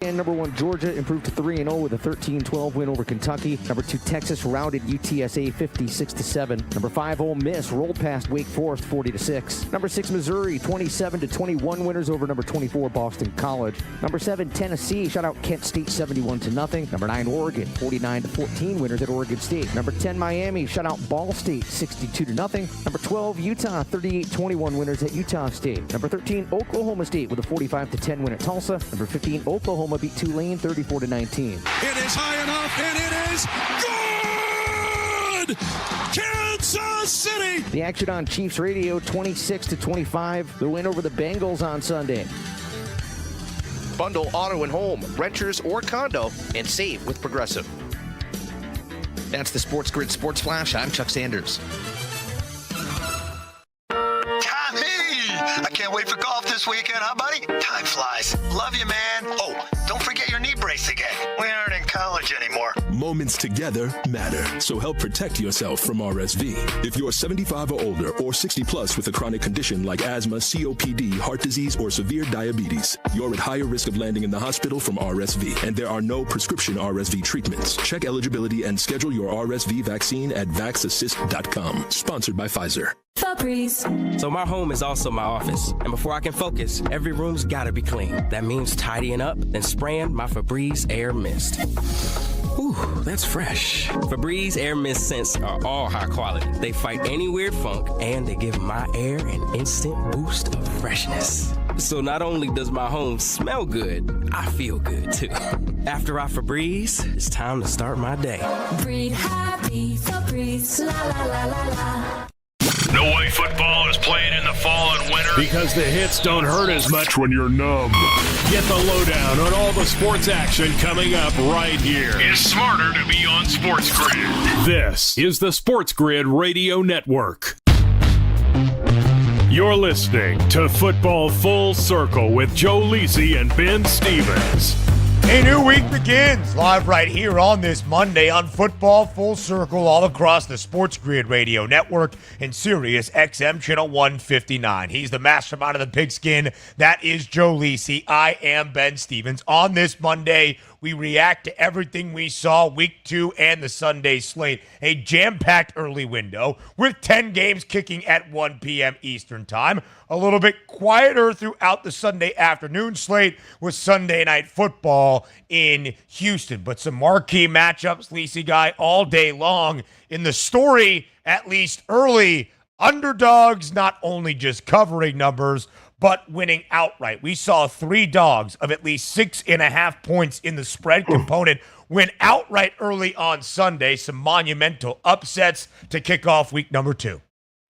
And number 1, Georgia improved to 3-0 with a 13-12 win over Kentucky. Number 2, Texas routed UTSA 56-7. Number 5, Ole Miss rolled past Wake Forest 40-6. Number 6, Missouri 27-21 winners over number 24 Boston College. Number 7, Tennessee shut out Kent State 71-0. Number 9, Oregon 49-14 winners at Oregon State. Number 10, Miami shut out Ball State 62-0. Number 12, Utah 38-21 winners at Utah State. Number 13, Oklahoma State with a 45-10 win at Tulsa. Number 15, Oklahoma beat Tulane 34-19. It is high enough, and it is good! Kansas City! The action on Chiefs Radio, 26-25. The win over the Bengals on Sunday. Bundle auto and home, renters or condo, and save with Progressive. That's the SportsGrid Sports Flash. I'm Chuck Sanders. I can't wait for golf this weekend, huh, buddy? Time flies. Love you, man. Oh, don't forget your knee brace again. We aren't in college anymore. Moments together matter, so help protect yourself from RSV. If you're 75 or older or 60 plus with a chronic condition like asthma, COPD, heart disease, or severe diabetes, you're at higher risk of landing in the hospital from RSV, and there are no prescription RSV treatments. Check eligibility and schedule your RSV vaccine at vaxassist.com. Sponsored by Pfizer. Febreze. So my home is also my office, and before I can focus, every room's gotta be clean. That means tidying up, then spraying my Febreze Air Mist. Ooh, that's fresh. Febreze Air Mist scents are all high quality. They fight any weird funk, and they give my air an instant boost of freshness. So not only does my home smell good, I feel good too. After I Febreze, it's time to start my day. Breathe happy, Febreze, la la la la la. No way football is playing in the fall and winter. Because the hits don't hurt as much when you're numb. Get the lowdown on all the sports action coming up right here. It's smarter to be on SportsGrid. This is the SportsGrid Radio Network. You're listening to Football Full Circle with Joe Lisi and Ben Stevens. A new week begins live right here on this Monday on Football Full Circle all across the SportsGrid Radio Network and Sirius XM Channel 159. He's the mastermind of the pigskin. That is Joe Lisi. I am Ben Stevens. On this Monday, we react to everything we saw week 2 and the Sunday slate. A jam-packed early window with 10 games kicking at 1 p.m. Eastern Time. A little bit quieter throughout the Sunday afternoon slate with Sunday Night Football in Houston. But some marquee matchups, Lisi guy, all day long. In the story, at least early, underdogs not only just covering numbers, but winning outright. We saw 3 dogs of at least 6.5 points in the spread component win outright early on Sunday. Some monumental upsets to kick off week number 2.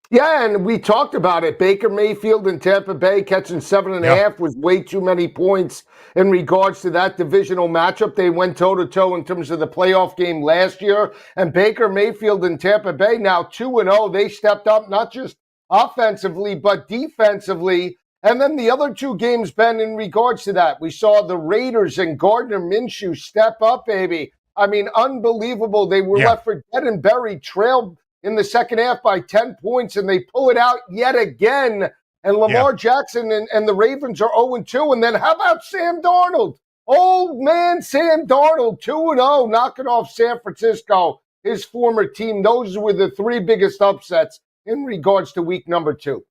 Yeah, and we talked about it. Baker Mayfield in Tampa Bay catching 7.5 was way too many points in regards to that divisional matchup. They went toe-to-toe in terms of the playoff game last year. And Baker Mayfield in Tampa Bay now 2-0. They stepped up not just offensively, but defensively. And then the other 2 games, Ben, in regards to that, we saw the Raiders and Gardner Minshew step up, baby. I mean, unbelievable. They were left for dead and buried, trailed in the second half by 10 points, and they pull it out yet again. And Lamar Jackson and the Ravens are 0-2. And then how about Sam Darnold? Old man Sam Darnold, 2-0, knocking off San Francisco, his former team. Those were the 3 biggest upsets in regards to week number 2.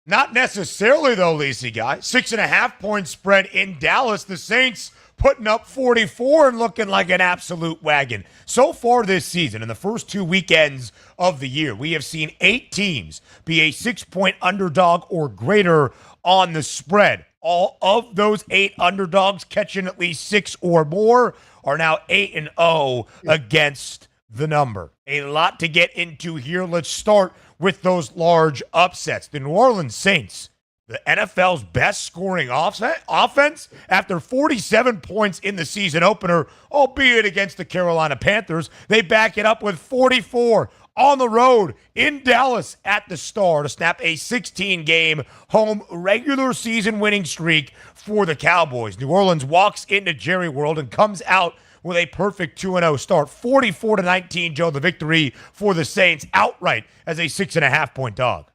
Not necessarily, though, Lisi guy. 6.5 point spread in Dallas. The Saints putting up 44 and looking like an absolute wagon. So far this season, in the first 2 weekends of the year, we have seen 8 teams be a 6-point underdog or greater on the spread. All of those 8 underdogs catching at least 6 or more are now 8-0 against the number. A lot to get into here. Let's start with those large upsets. The New Orleans Saints, the NFL's best scoring offense after 47 points in the season opener, albeit against the Carolina Panthers. They back it up with 44 on the road in Dallas at the Star to snap a 16-game home regular season winning streak for the Cowboys. New Orleans walks into Jerry World and comes out with a perfect 2-0 start. 44-19, Joe, the victory for the Saints outright as a 6.5 point dog.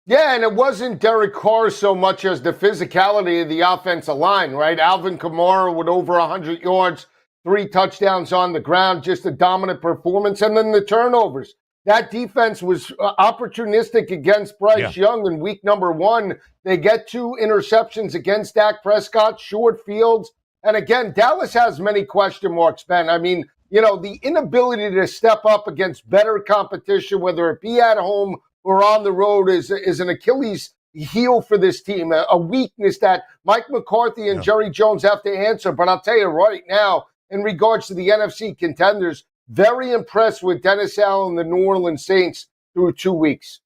Yeah, and it wasn't Derek Carr so much as the physicality of the offensive line, right? Alvin Kamara with over 100 yards, 3 touchdowns on the ground, just a dominant performance. And then the turnovers. That defense was opportunistic against Bryce Young in week number 1. They get 2 interceptions against Dak Prescott, short fields. And again, Dallas has many question marks, Ben. I mean, the inability to step up against better competition, whether it be at home or on the road, is an Achilles heel for this team, a weakness that Mike McCarthy and Jerry Jones have to answer. But I'll tell you right now, in regards to the NFC contenders, very impressed with Dennis Allen, the New Orleans Saints, through 2 weeks.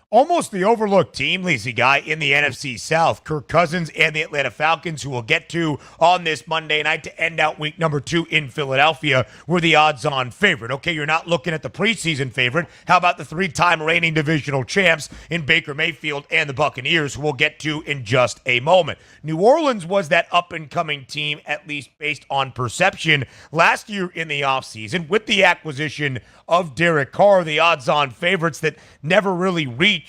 Almost the overlooked team, Lacey Guy, in the NFC South, Kirk Cousins and the Atlanta Falcons, who we'll get to on this Monday night to end out week number 2 in Philadelphia, were the odds-on favorite. Okay, you're not looking at the preseason favorite. How about the 3-time reigning divisional champs in Baker Mayfield and the Buccaneers, who we'll get to in just a moment. New Orleans was that up-and-coming team, at least based on perception, last year in the offseason with the acquisition of Derek Carr, the odds-on favorites that never really reached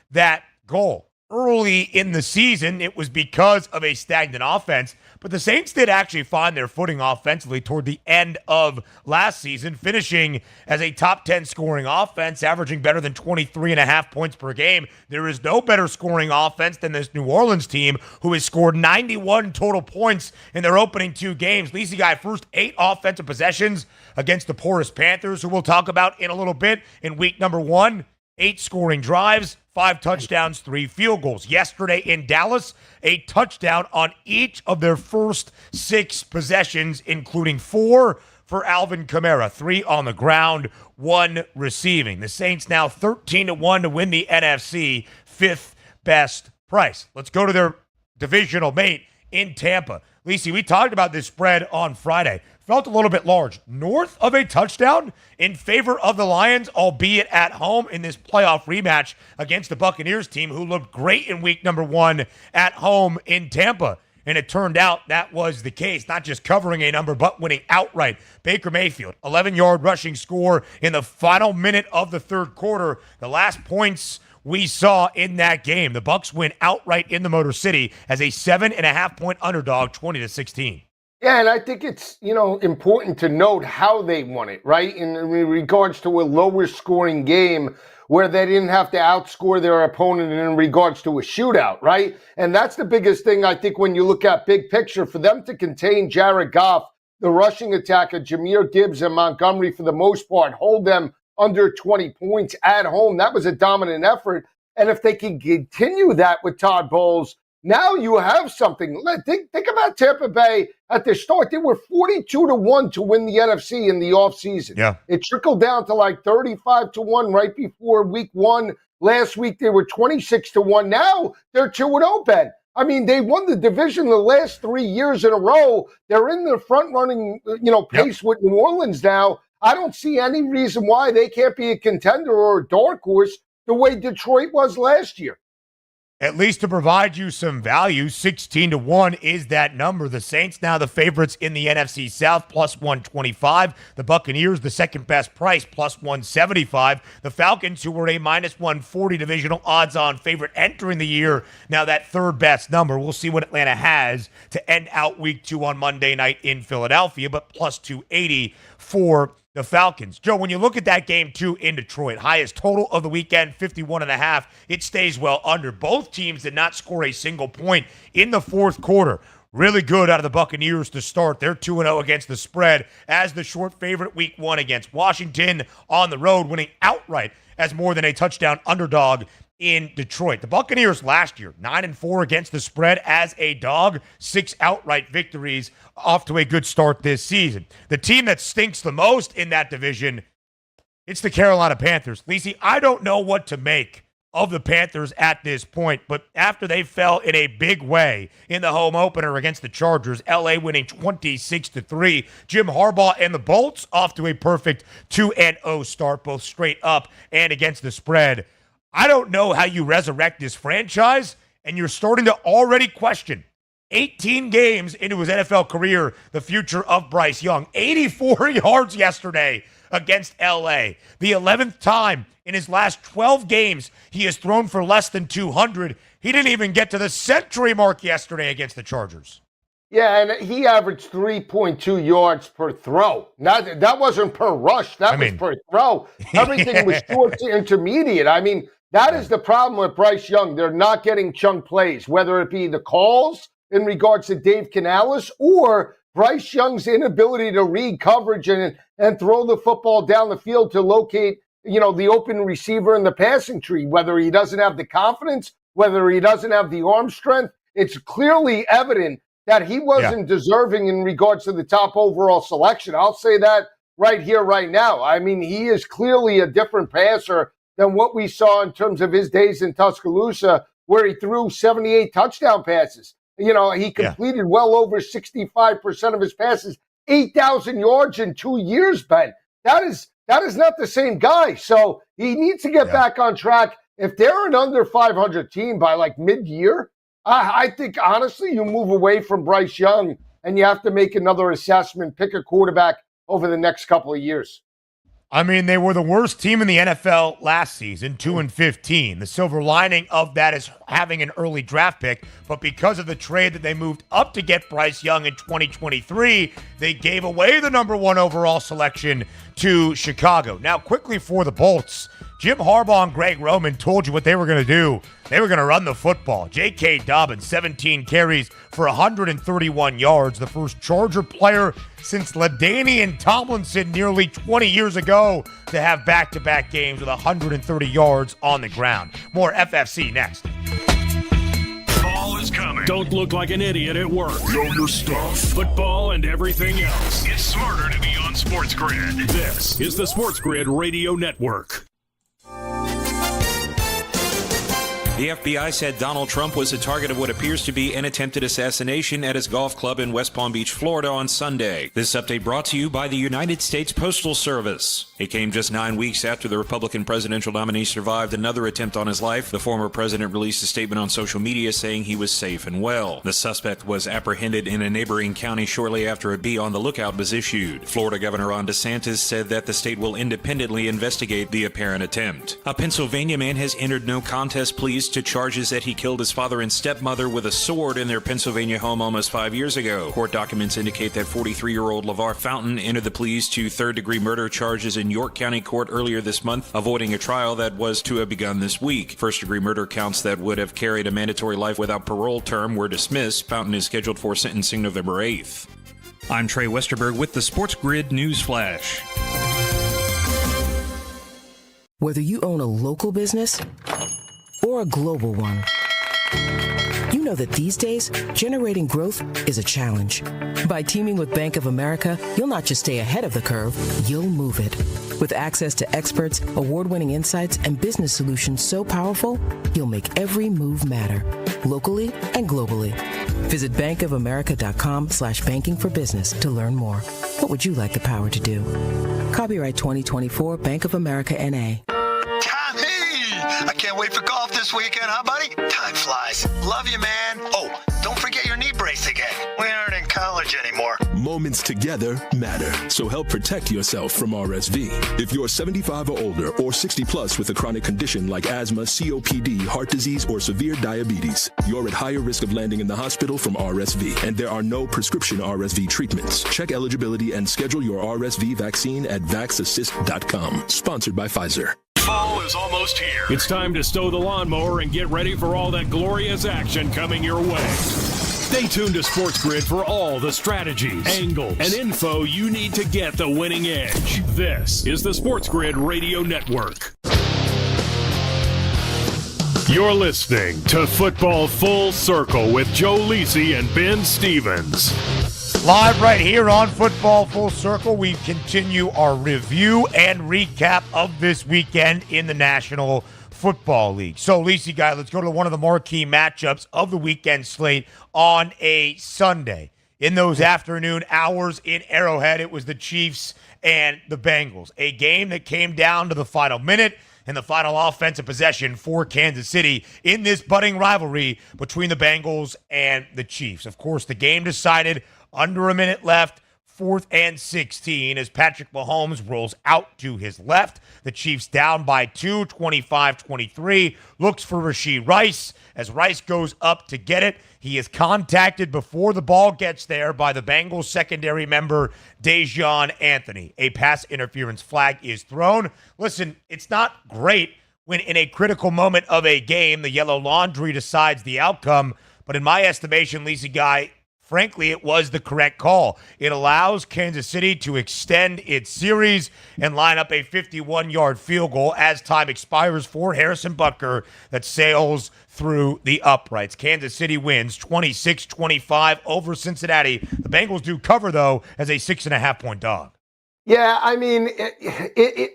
that goal. Early in the season, it was because of a stagnant offense, but the Saints did actually find their footing offensively toward the end of last season, finishing as a top 10 scoring offense, averaging better than 23.5 points per game. There is no better scoring offense than this New Orleans team, who has scored 91 total points in their opening 2 games. Lacey Guy, first 8 offensive possessions against the porous Panthers, who we'll talk about in a little bit, in week number 1. 8 scoring drives, 5 touchdowns, 3 field goals. Yesterday in Dallas, a touchdown on each of their first 6 possessions, including 4 for Alvin Kamara, 3 on the ground, 1 receiving. The Saints now 13-1 to win the NFC, 5th best price. Let's go to their divisional mate in Tampa. Lacey, we talked about this spread on Friday. Felt a little bit large. North of a touchdown in favor of the Lions, albeit at home in this playoff rematch against the Buccaneers team, who looked great in week number 1 at home in Tampa. And it turned out that was the case, not just covering a number, but winning outright. Baker Mayfield, 11-yard rushing score in the final minute of the third quarter. The last points we saw in that game. The Bucs win outright in the Motor City as a 7.5-point underdog, 20-16. Yeah, and I think it's, important to note how they won it, right? In regards to a lower scoring game where they didn't have to outscore their opponent in regards to a shootout, right? And that's the biggest thing, I think, when you look at big picture. For them to contain Jared Goff, the rushing attack of Jahmyr Gibbs and Montgomery, for the most part, hold them under 20 points at home. That was a dominant effort. And if they can continue that with Todd Bowles, now you have something. Think about Tampa Bay at the start. They were 42-1 to win the NFC in the offseason. Yeah. It trickled down to like 35-1 right before week 1. Last week, they were 26-1. Now they're 2-0, Ben. I mean, they won the division the last 3 years in a row. They're in the front-running, pace with New Orleans now. I don't see any reason why they can't be a contender or a dark horse the way Detroit was last year. At least to provide you some value, 16-1 is that number. The Saints now the favorites in the NFC South, plus 125. The Buccaneers, the second best price, plus 175. The Falcons, who were a minus 140 divisional odds-on favorite entering the year, now that third best number. We'll see what Atlanta has to end out week 2 on Monday night in Philadelphia, but plus 280 for the Falcons. Joe, when you look at that game, too, in Detroit, highest total of the weekend, 51.5, it stays well under. Both teams did not score a single point in the fourth quarter. Really good out of the Buccaneers to start. They're 2-0 against the spread as the short favorite week 1 against Washington on the road, winning outright as more than a touchdown underdog in Detroit. The Buccaneers last year, 9-4 against the spread as a dog, 6 outright victories, off to a good start this season. The team that stinks the most in that division, it's the Carolina Panthers. Lacey, I don't know what to make of the Panthers at this point, but after they fell in a big way in the home opener against the Chargers, LA winning 26-3, Jim Harbaugh and the Bolts off to a perfect 2-0 start, both straight up and against the spread. I don't know how you resurrect this franchise, and you're starting to already question 18 games into his NFL career, the future of Bryce Young. 84 yards yesterday against LA. The 11th time in his last 12 games he has thrown for less than 200. He didn't even get to the century mark yesterday against the Chargers. Yeah, and he averaged 3.2 yards per throw. That wasn't per rush. That was per throw. Everything was short to intermediate. I mean, that is the problem with Bryce Young. They're not getting chunk plays, whether it be the calls in regards to Dave Canales or Bryce Young's inability to read coverage and throw the football down the field to locate, the open receiver in the passing tree, whether he doesn't have the confidence, whether he doesn't have the arm strength. It's clearly evident that he wasn't deserving in regards to the top overall selection. I'll say that right here, right now. I mean, he is clearly a different passer than what we saw in terms of his days in Tuscaloosa, where he threw 78 touchdown passes. He completed well over 65% of his passes, 8,000 yards in 2 years, Ben. That is not the same guy. So he needs to get back on track. If they're an under 500 team by like mid-year, I think, honestly, you move away from Bryce Young and you have to make another assessment, pick a quarterback over the next couple of years. I mean, they were the worst team in the NFL last season, 2-15. The silver lining of that is having an early draft pick, but because of the trade that they moved up to get Bryce Young in 2023, they gave away the number 1 overall selection to Chicago. Now, quickly for the Bolts, Jim Harbaugh and Greg Roman told you what they were going to do. They were going to run the football. J.K. Dobbins, 17 carries for 131 yards, the first Charger player since LaDainian Tomlinson nearly 20 years ago to have back-to-back games with 130 yards on the ground. More FFC next. Ball is coming. Don't look like an idiot at work. Know your stuff. Football and everything else. It's smarter to be on SportsGrid. This is the SportsGrid Radio Network. The FBI said Donald Trump was the target of what appears to be an attempted assassination at his golf club in West Palm Beach, Florida on Sunday. This update brought to you by the United States Postal Service. It came just 9 weeks after the Republican presidential nominee survived another attempt on his life. The former president released a statement on social media saying he was safe and well. The suspect was apprehended in a neighboring county shortly after a be on the lookout was issued. Florida Governor Ron DeSantis said that the state will independently investigate the apparent attempt. A Pennsylvania man has entered no contest pleas to charges that he killed his father and stepmother with a sword in their Pennsylvania home almost 5 years ago. Court documents indicate that 43-year-old LeVar Fountain entered the pleas to third-degree murder charges in York County Court earlier this month, avoiding a trial that was to have begun this week. First-degree murder counts that would have carried a mandatory life without parole term were dismissed. Fountain is scheduled for sentencing November 8th. I'm Trey Westerberg with the SportsGrid News Flash. Whether you own a local business or a global one, you know that these days, generating growth is a challenge. By teaming with Bank of America, you'll not just stay ahead of the curve, you'll move it. With access to experts, award-winning insights, and business solutions so powerful, you'll make every move matter, locally and globally. Visit bankofamerica.com/banking for business to learn more. What would you like the power to do? Copyright 2024 Bank of America N.A. I can't wait for golf this weekend, huh, buddy? Time flies. Love you, man. Oh, don't forget your knee brace again. We aren't in college anymore. Moments together matter, so help protect yourself from RSV. If you're 75 or older or 60 plus with a chronic condition like asthma, COPD, heart disease, or severe diabetes, you're at higher risk of landing in the hospital from RSV, and there are no prescription RSV treatments. Check eligibility and schedule your RSV vaccine at vaxassist.com. Sponsored by Pfizer. Fall is almost here. It's time to stow the lawnmower and get ready for all that glorious action coming your way. Stay tuned to SportsGrid for all the strategies, angles, and info you need to get the winning edge. This is the SportsGrid Radio Network. You're listening to Football Full Circle with Joe Lisi and Ben Stevens. Live right here on Football Full Circle, we continue our review and recap of this weekend in the National Football League. So, Lisi guy, let's go to one of the marquee matchups of the weekend slate on a Sunday. In those afternoon hours in Arrowhead, it was the Chiefs and the Bengals. A game that came down to the final minute. and the final offensive possession for Kansas City in this budding rivalry between the Bengals and the Chiefs. Of course, the game decided under a minute left, 4th and 16, as Patrick Mahomes rolls out to his left. The Chiefs down by 2, 25-23. Looks for Rashee Rice as Rice goes up to get it. He is contacted before the ball gets there by the Bengals secondary member, Dejon Anthony. A pass interference flag is thrown. Listen, it's not great when in a critical moment of a game, the yellow laundry decides the outcome. But in my estimation, Lisa Guy, frankly, it was the correct call. It allows Kansas City to extend its series and line up a 51-yard field goal as time expires for Harrison Butker that sails through the uprights. Kansas City wins 26-25 over Cincinnati. The Bengals do cover, though, as a 6.5-point dog. Yeah, I mean,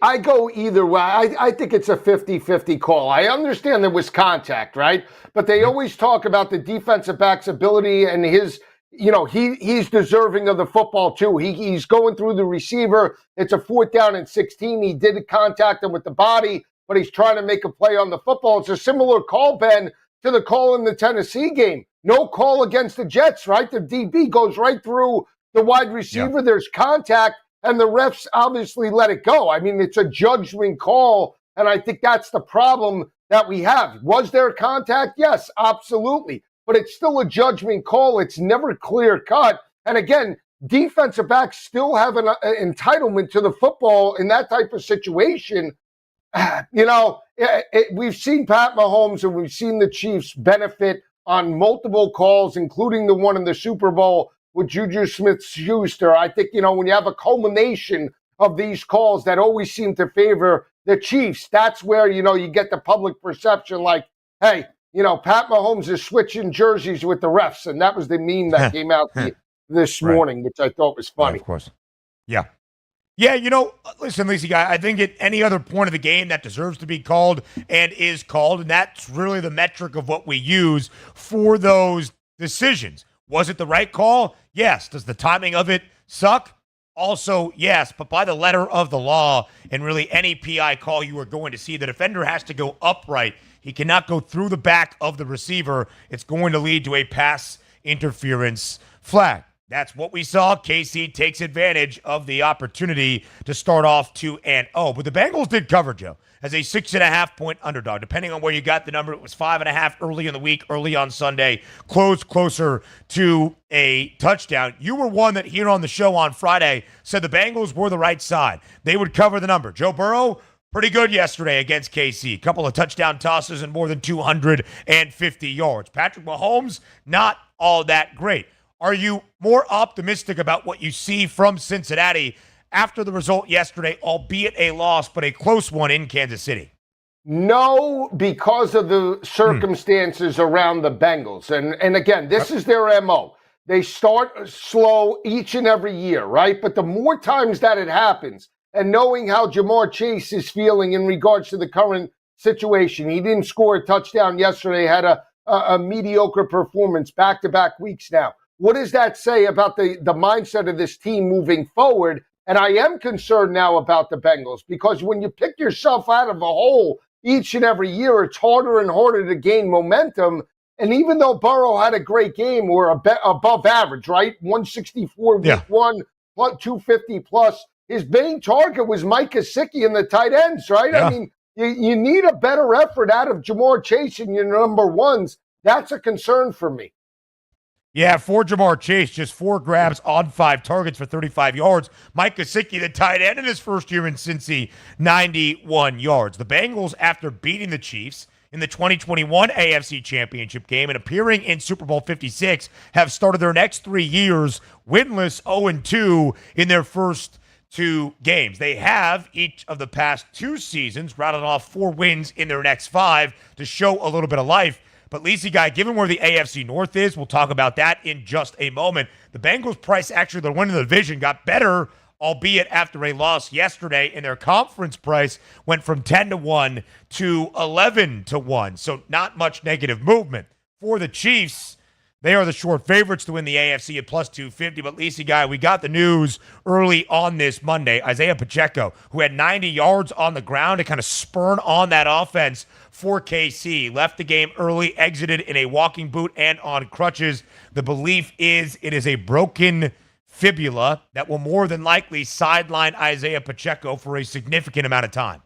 I go either way. I think it's a 50-50 call. I understand there was contact, right? But they always talk about the defensive back's ability and his, he's deserving of the football too. He's going through the receiver. It's a 4th down and 16. He did contact him with the body, but he's trying to make a play on the football. It's a similar call, Ben, to the call in the Tennessee game. No call against the Jets, right? The DB goes right through the wide receiver. Yeah. There's contact. And the refs obviously let it go. I mean, it's a judgment call, and I think that's the problem that we have. Was there contact? Yes, absolutely. But it's still a judgment call. It's never clear cut. And again, defensive backs still have an entitlement to the football in that type of situation. We've seen Pat Mahomes and we've seen the Chiefs benefit on multiple calls, including the one in the Super Bowl with Juju Smith-Schuster. I think, when you have a culmination of these calls that always seem to favor the Chiefs, that's where, you get the public perception like, hey, Pat Mahomes is switching jerseys with the refs. And that was the meme that came out this morning, which I thought was funny. Yeah, of course. Yeah. Yeah, listen, Lacey Guy, I think at any other point of the game that deserves to be called and is called, and that's really the metric of what we use for those decisions. Was it the right call? Yes. Does the timing of it suck? Also, yes. But by the letter of the law, and really any PI call you are going to see, the defender has to go upright. He cannot go through the back of the receiver. It's going to lead to a pass interference flag. That's what we saw. KC takes advantage of the opportunity to start off 2-0. But the Bengals did cover, Joe, as a 6.5-point underdog. Depending on where you got the number, it was 5.5 early in the week, early on Sunday, closed closer to a touchdown. You were one that here on the show on Friday said the Bengals were the right side. They would cover the number. Joe Burrow, pretty good yesterday against KC. A couple of touchdown tosses and more than 250 yards. Patrick Mahomes, not all that great. Are you more optimistic about what you see from Cincinnati after the result yesterday, albeit a loss, but a close one in Kansas City? No, because of the circumstances around the Bengals. And again, this is their MO. They start slow each and every year, right? But the more times that it happens, and knowing how Jamar Chase is feeling in regards to the current situation, he didn't score a touchdown yesterday, had a mediocre performance back-to-back weeks now. What does that say about the mindset of this team moving forward? And I am concerned now about the Bengals because when you pick yourself out of a hole each and every year, it's harder and harder to gain momentum. And even though Burrow had a great game, we're above average, right? 164 week one, 250 plus. His main target was Mike Gesicki and the tight ends, right? Yeah. I mean, you need a better effort out of Jamar Chase and your number ones. That's a concern for me. Yeah, for Jamar Chase, just 4 grabs on 5 targets for 35 yards. Mike Gesicki, the tight end in his first year in Cincy, 91 yards. The Bengals, after beating the Chiefs in the 2021 AFC Championship game and appearing in Super Bowl 56, have started their next 3 years winless 0-2 in their first 2 games. They have, each of the past 2 seasons, rounded off 4 wins in their next 5 to show a little bit of life. But, Lacey Guy, given where the AFC North is, we'll talk about that in just a moment. The Bengals' price, actually, their win in the division, got better, albeit after a loss yesterday, and their conference price went from 10-1 to 11-1. So not much negative movement. For the Chiefs, They are the short favorites to win the AFC at plus 250. But, Lisi, guy, we got the news early on this Monday. Isaiah Pacheco, who had 90 yards on the ground to kind of spurn on that offense for KC, left the game early, exited in a walking boot and on crutches. The belief is it is a broken fibula that will more than likely sideline Isaiah Pacheco for a significant amount of time.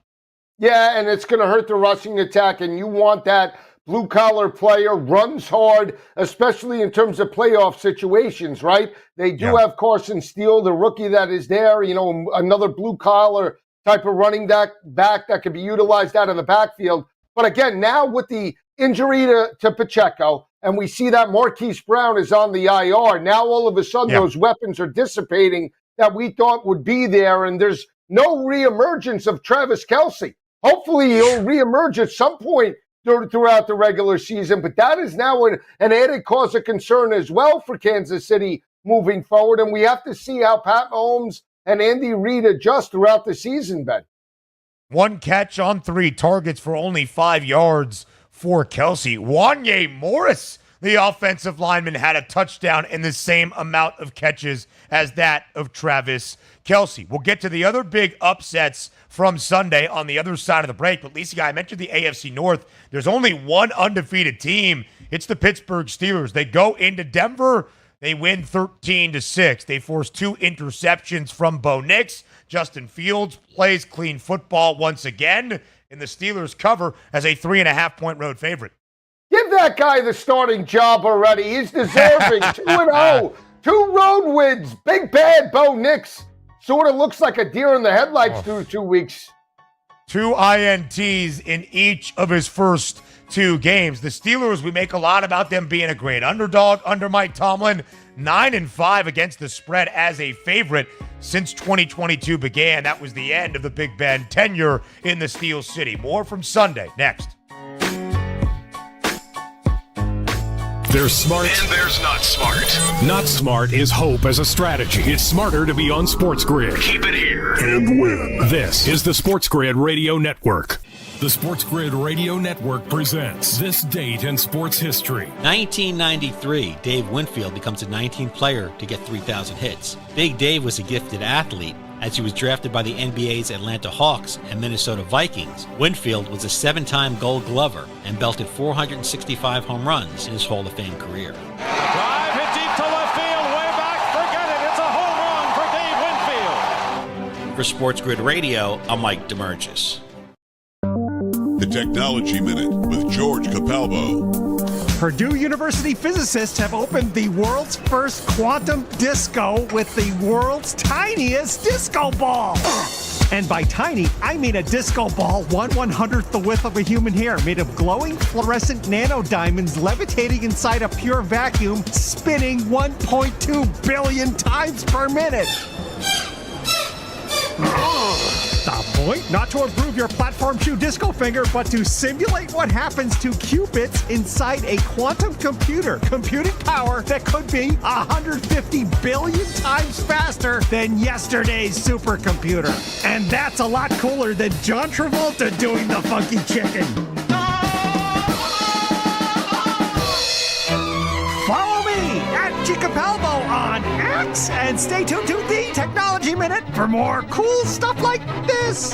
Yeah, and it's going to hurt the rushing attack, and you want that blue-collar player, runs hard, especially in terms of playoff situations, right? They do have Carson Steele, the rookie that is there, another blue-collar type of running back that can be utilized out of the backfield. But again, now with the injury to Pacheco, and we see that Marquise Brown is on the IR, now all of a sudden those weapons are dissipating that we thought would be there, and there's no reemergence of Travis Kelce. Hopefully he'll reemerge at some point throughout the regular season, but that is now an added cause of concern as well for Kansas City moving forward, and we have to see how Pat Mahomes and Andy Reid adjust throughout the season, Ben. 1 catch on 3 targets for only 5 yards for Kelce. Wanye Morris, the offensive lineman, had a touchdown in the same amount of catches as that of Travis Kelce. We'll get to the other big upsets from Sunday on the other side of the break. But Lisa, I mentioned the AFC North. There's only one undefeated team. It's the Pittsburgh Steelers. They go into Denver. They win 13-6. They force 2 interceptions from Bo Nix. Justin Fields plays clean football once again, and the Steelers cover as a 3.5-point road favorite. Give that guy the starting job already. He's deserving. 2-0. 2 road wins. Big bad Bo Nix. Sort of looks like a deer in the headlights through 2 weeks. 2 INTs in each of his first 2 games. The Steelers, we make a lot about them being a great underdog under Mike Tomlin. 9-5 against the spread as a favorite since 2022 began. That was the end of the Big Ben tenure in the Steel City. More from Sunday next. There's smart. And there's not smart. Not smart is hope as a strategy. It's smarter to be on SportsGrid. Keep it here. And win. This is the SportsGrid Radio Network. The SportsGrid Radio Network presents This Date in Sports History. 1993, Dave Winfield becomes the 19th player to get 3,000 hits. Big Dave was a gifted athlete, as he was drafted by the NBA's Atlanta Hawks and Minnesota Vikings. Winfield was a 7-time Gold Glover and belted 465 home runs in his Hall of Fame career. Drive hit deep to left field, way back, forget it, it's a home run for Dave Winfield. For SportsGrid Radio, I'm Mike DeMurgis. The Technology Minute with George Capalbo. Purdue University physicists have opened the world's first quantum disco with the world's tiniest disco ball. And by tiny, I mean a disco ball 1/100th the width of a human hair, made of glowing fluorescent nanodiamonds levitating inside a pure vacuum, spinning 1.2 billion times per minute. The point? Not to improve your platform shoe disco finger, but to simulate what happens to qubits inside a quantum computer. Computing power that could be 150 billion times faster than yesterday's supercomputer. And that's a lot cooler than John Travolta doing the funky chicken. Follow me at Chicapalvo on X and stay tuned to the Technology Minute for more cool stuff like this.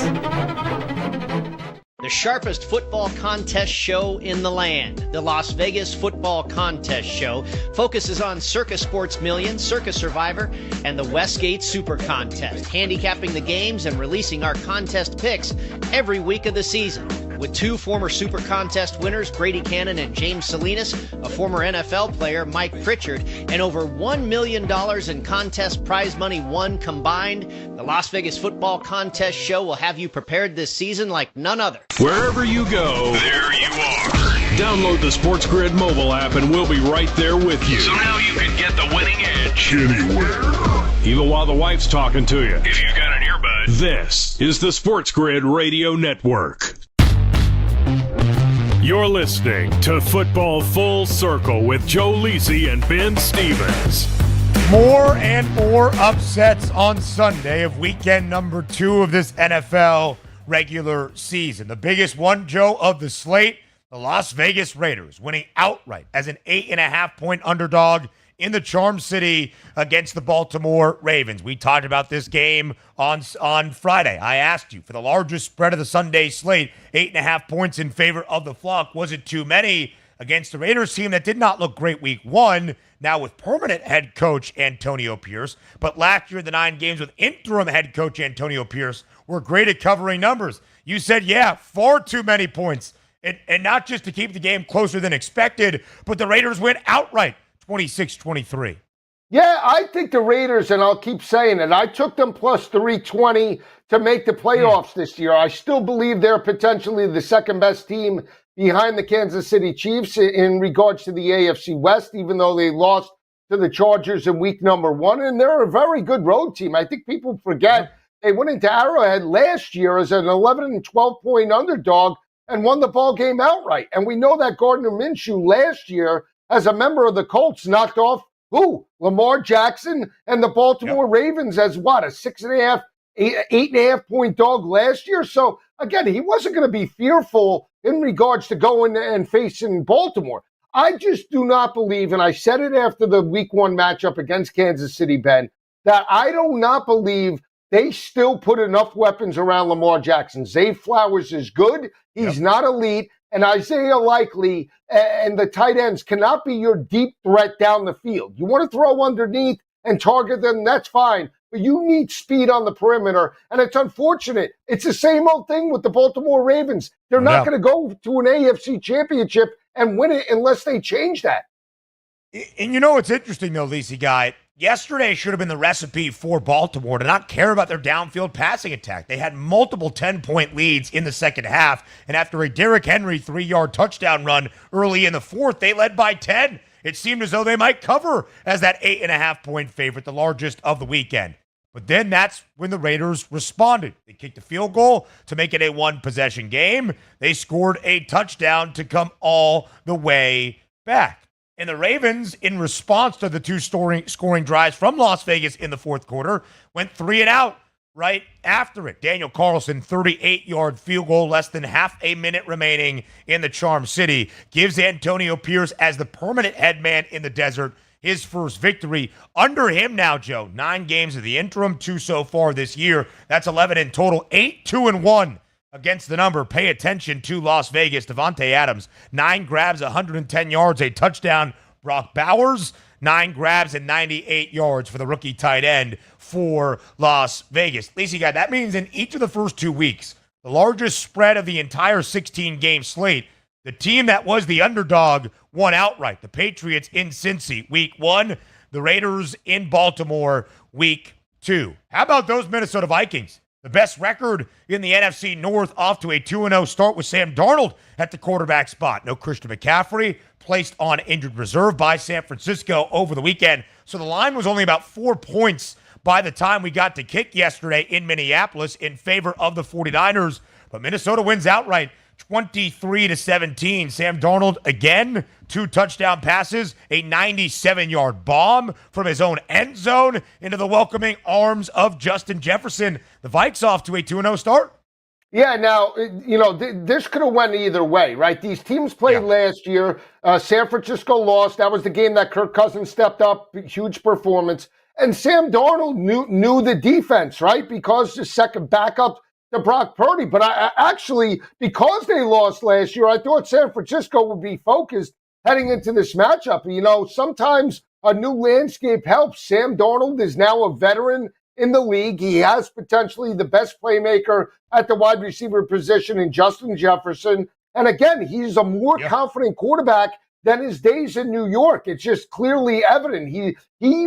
The sharpest football contest show in the land, the Las Vegas Football Contest Show, focuses on Circus Sports Million, Circus Survivor, and the Westgate Super Contest, handicapping the games and releasing our contest picks every week of the season. With 2 former Super Contest winners, Grady Cannon and James Salinas, a former NFL player, Mike Pritchard, and over $1 million in contest prize money won combined, the Las Vegas Football Contest Show will have you prepared this season like none other. Wherever you go, there you are. Download the SportsGrid mobile app and we'll be right there with you. So now you can get the winning edge anywhere, even while the wife's talking to you. if you've got an earbud. This is the SportsGrid Radio Network. You're listening to Football Full Circle with Joe Lisi and Ben Stevens. More and more upsets on Sunday of weekend number 2 of this NFL regular season. The biggest one, Joe, of the slate, The Las Vegas Raiders winning outright as an 8.5-point underdog in the Charm City against the Baltimore Ravens. We talked about this game on Friday. I asked you for the largest spread of the Sunday slate, 8.5 points in favor of the Flock. Was it too many against the Raiders team that did not look great week one, now with permanent head coach Antonio Pierce? But last year, the 9 games with interim head coach Antonio Pierce were great at covering numbers. You said, yeah, far too many points. And not just to keep the game closer than expected, but the Raiders went outright 26-23. Yeah, I think the Raiders, and I'll keep saying it, I took them plus 320 to make the playoffs this year. I still believe they're potentially the second best team behind the Kansas City Chiefs in regards to the AFC West, even though they lost to the Chargers in week number 1. And they're a very good road team. I think people forget they went into Arrowhead last year as an 11 and 12-point underdog and won the ball game outright. And we know that Gardner Minshew last year, as a member of the Colts, knocked off who? Lamar Jackson and the Baltimore Ravens as what? A 8.5-point dog last year. So again, he wasn't going to be fearful in regards to going and facing Baltimore. I just do not believe, and I said it after the week 1 matchup against Kansas City, Ben, that I do not believe they still put enough weapons around Lamar Jackson. Zay Flowers is good. He's not elite. And Isaiah Likely and the tight ends cannot be your deep threat down the field. You want to throw underneath and target them, that's fine. But you need speed on the perimeter. And it's unfortunate. It's the same old thing with the Baltimore Ravens. They're not going to go to an AFC championship and win it unless they change that. And you know what's interesting, though, Lisi Guy? Yesterday should have been the recipe for Baltimore to not care about their downfield passing attack. They had multiple 10-point leads in the second half, and after a Derrick Henry 3-yard touchdown run early in the fourth, they led by 10. It seemed as though they might cover as that 8.5-point favorite, the largest of the weekend. But then that's when the Raiders responded. They kicked a field goal to make it a one-possession game. They scored a touchdown to come all the way back. And the Ravens, in response to the 2 scoring drives from Las Vegas in the fourth quarter, went 3 and out right after it. Daniel Carlson, 38-yard field goal, less than half a minute remaining in the Charm City, gives Antonio Pierce, as the permanent head man in the desert, his first victory. Under him now, Joe, 9 games of the interim, 2 so far this year. That's 11 in total, 8-2-1. Against the number. Pay attention to Las Vegas. Devontae Adams, 9 grabs, 110 yards, a touchdown. Brock Bowers, 9 grabs and 98 yards for the rookie tight end for Las Vegas. Lacey, guy, that means in each of the first 2 weeks, the largest spread of the entire 16-game slate, the team that was the underdog won outright. The Patriots in Cincy, week 1. The Raiders in Baltimore, week 2. How about those Minnesota Vikings? The best record in the NFC North, off to a 2-0 start with Sam Darnold at the quarterback spot. No Christian McCaffrey, placed on injured reserve by San Francisco over the weekend. So the line was only about 4 points by the time we got to kick yesterday in Minneapolis in favor of the 49ers. But Minnesota wins outright, 23-17. Sam Darnold again, 2 touchdown passes, a 97-yard bomb from his own end zone into the welcoming arms of Justin Jefferson. The Vikes off to a 2-0 start. Yeah, now, this could have went either way, right? These teams played last year. San Francisco lost. That was the game that Kirk Cousins stepped up, huge performance. And Sam Darnold knew the defense, right? Because the second backup to Brock Purdy. But I actually, because they lost last year, I thought San Francisco would be focused heading into this matchup. Sometimes a new landscape helps. Sam Darnold is now a veteran in the league. He has potentially the best playmaker at the wide receiver position in Justin Jefferson. And again, he's a more confident quarterback than his days in New York. It's just clearly evident. He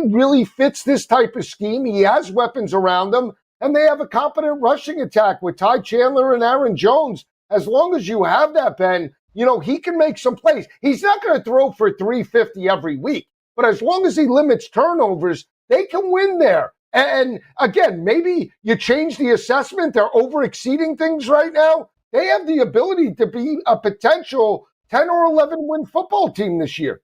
really fits this type of scheme. He has weapons around him. And they have a competent rushing attack with Ty Chandler and Aaron Jones. As long as you have that, Ben, he can make some plays. He's not going to throw for 350 every week. But as long as he limits turnovers, they can win there. And again, maybe you change the assessment. They're over-exceeding things right now. They have the ability to be a potential 10 or 11 win football team this year.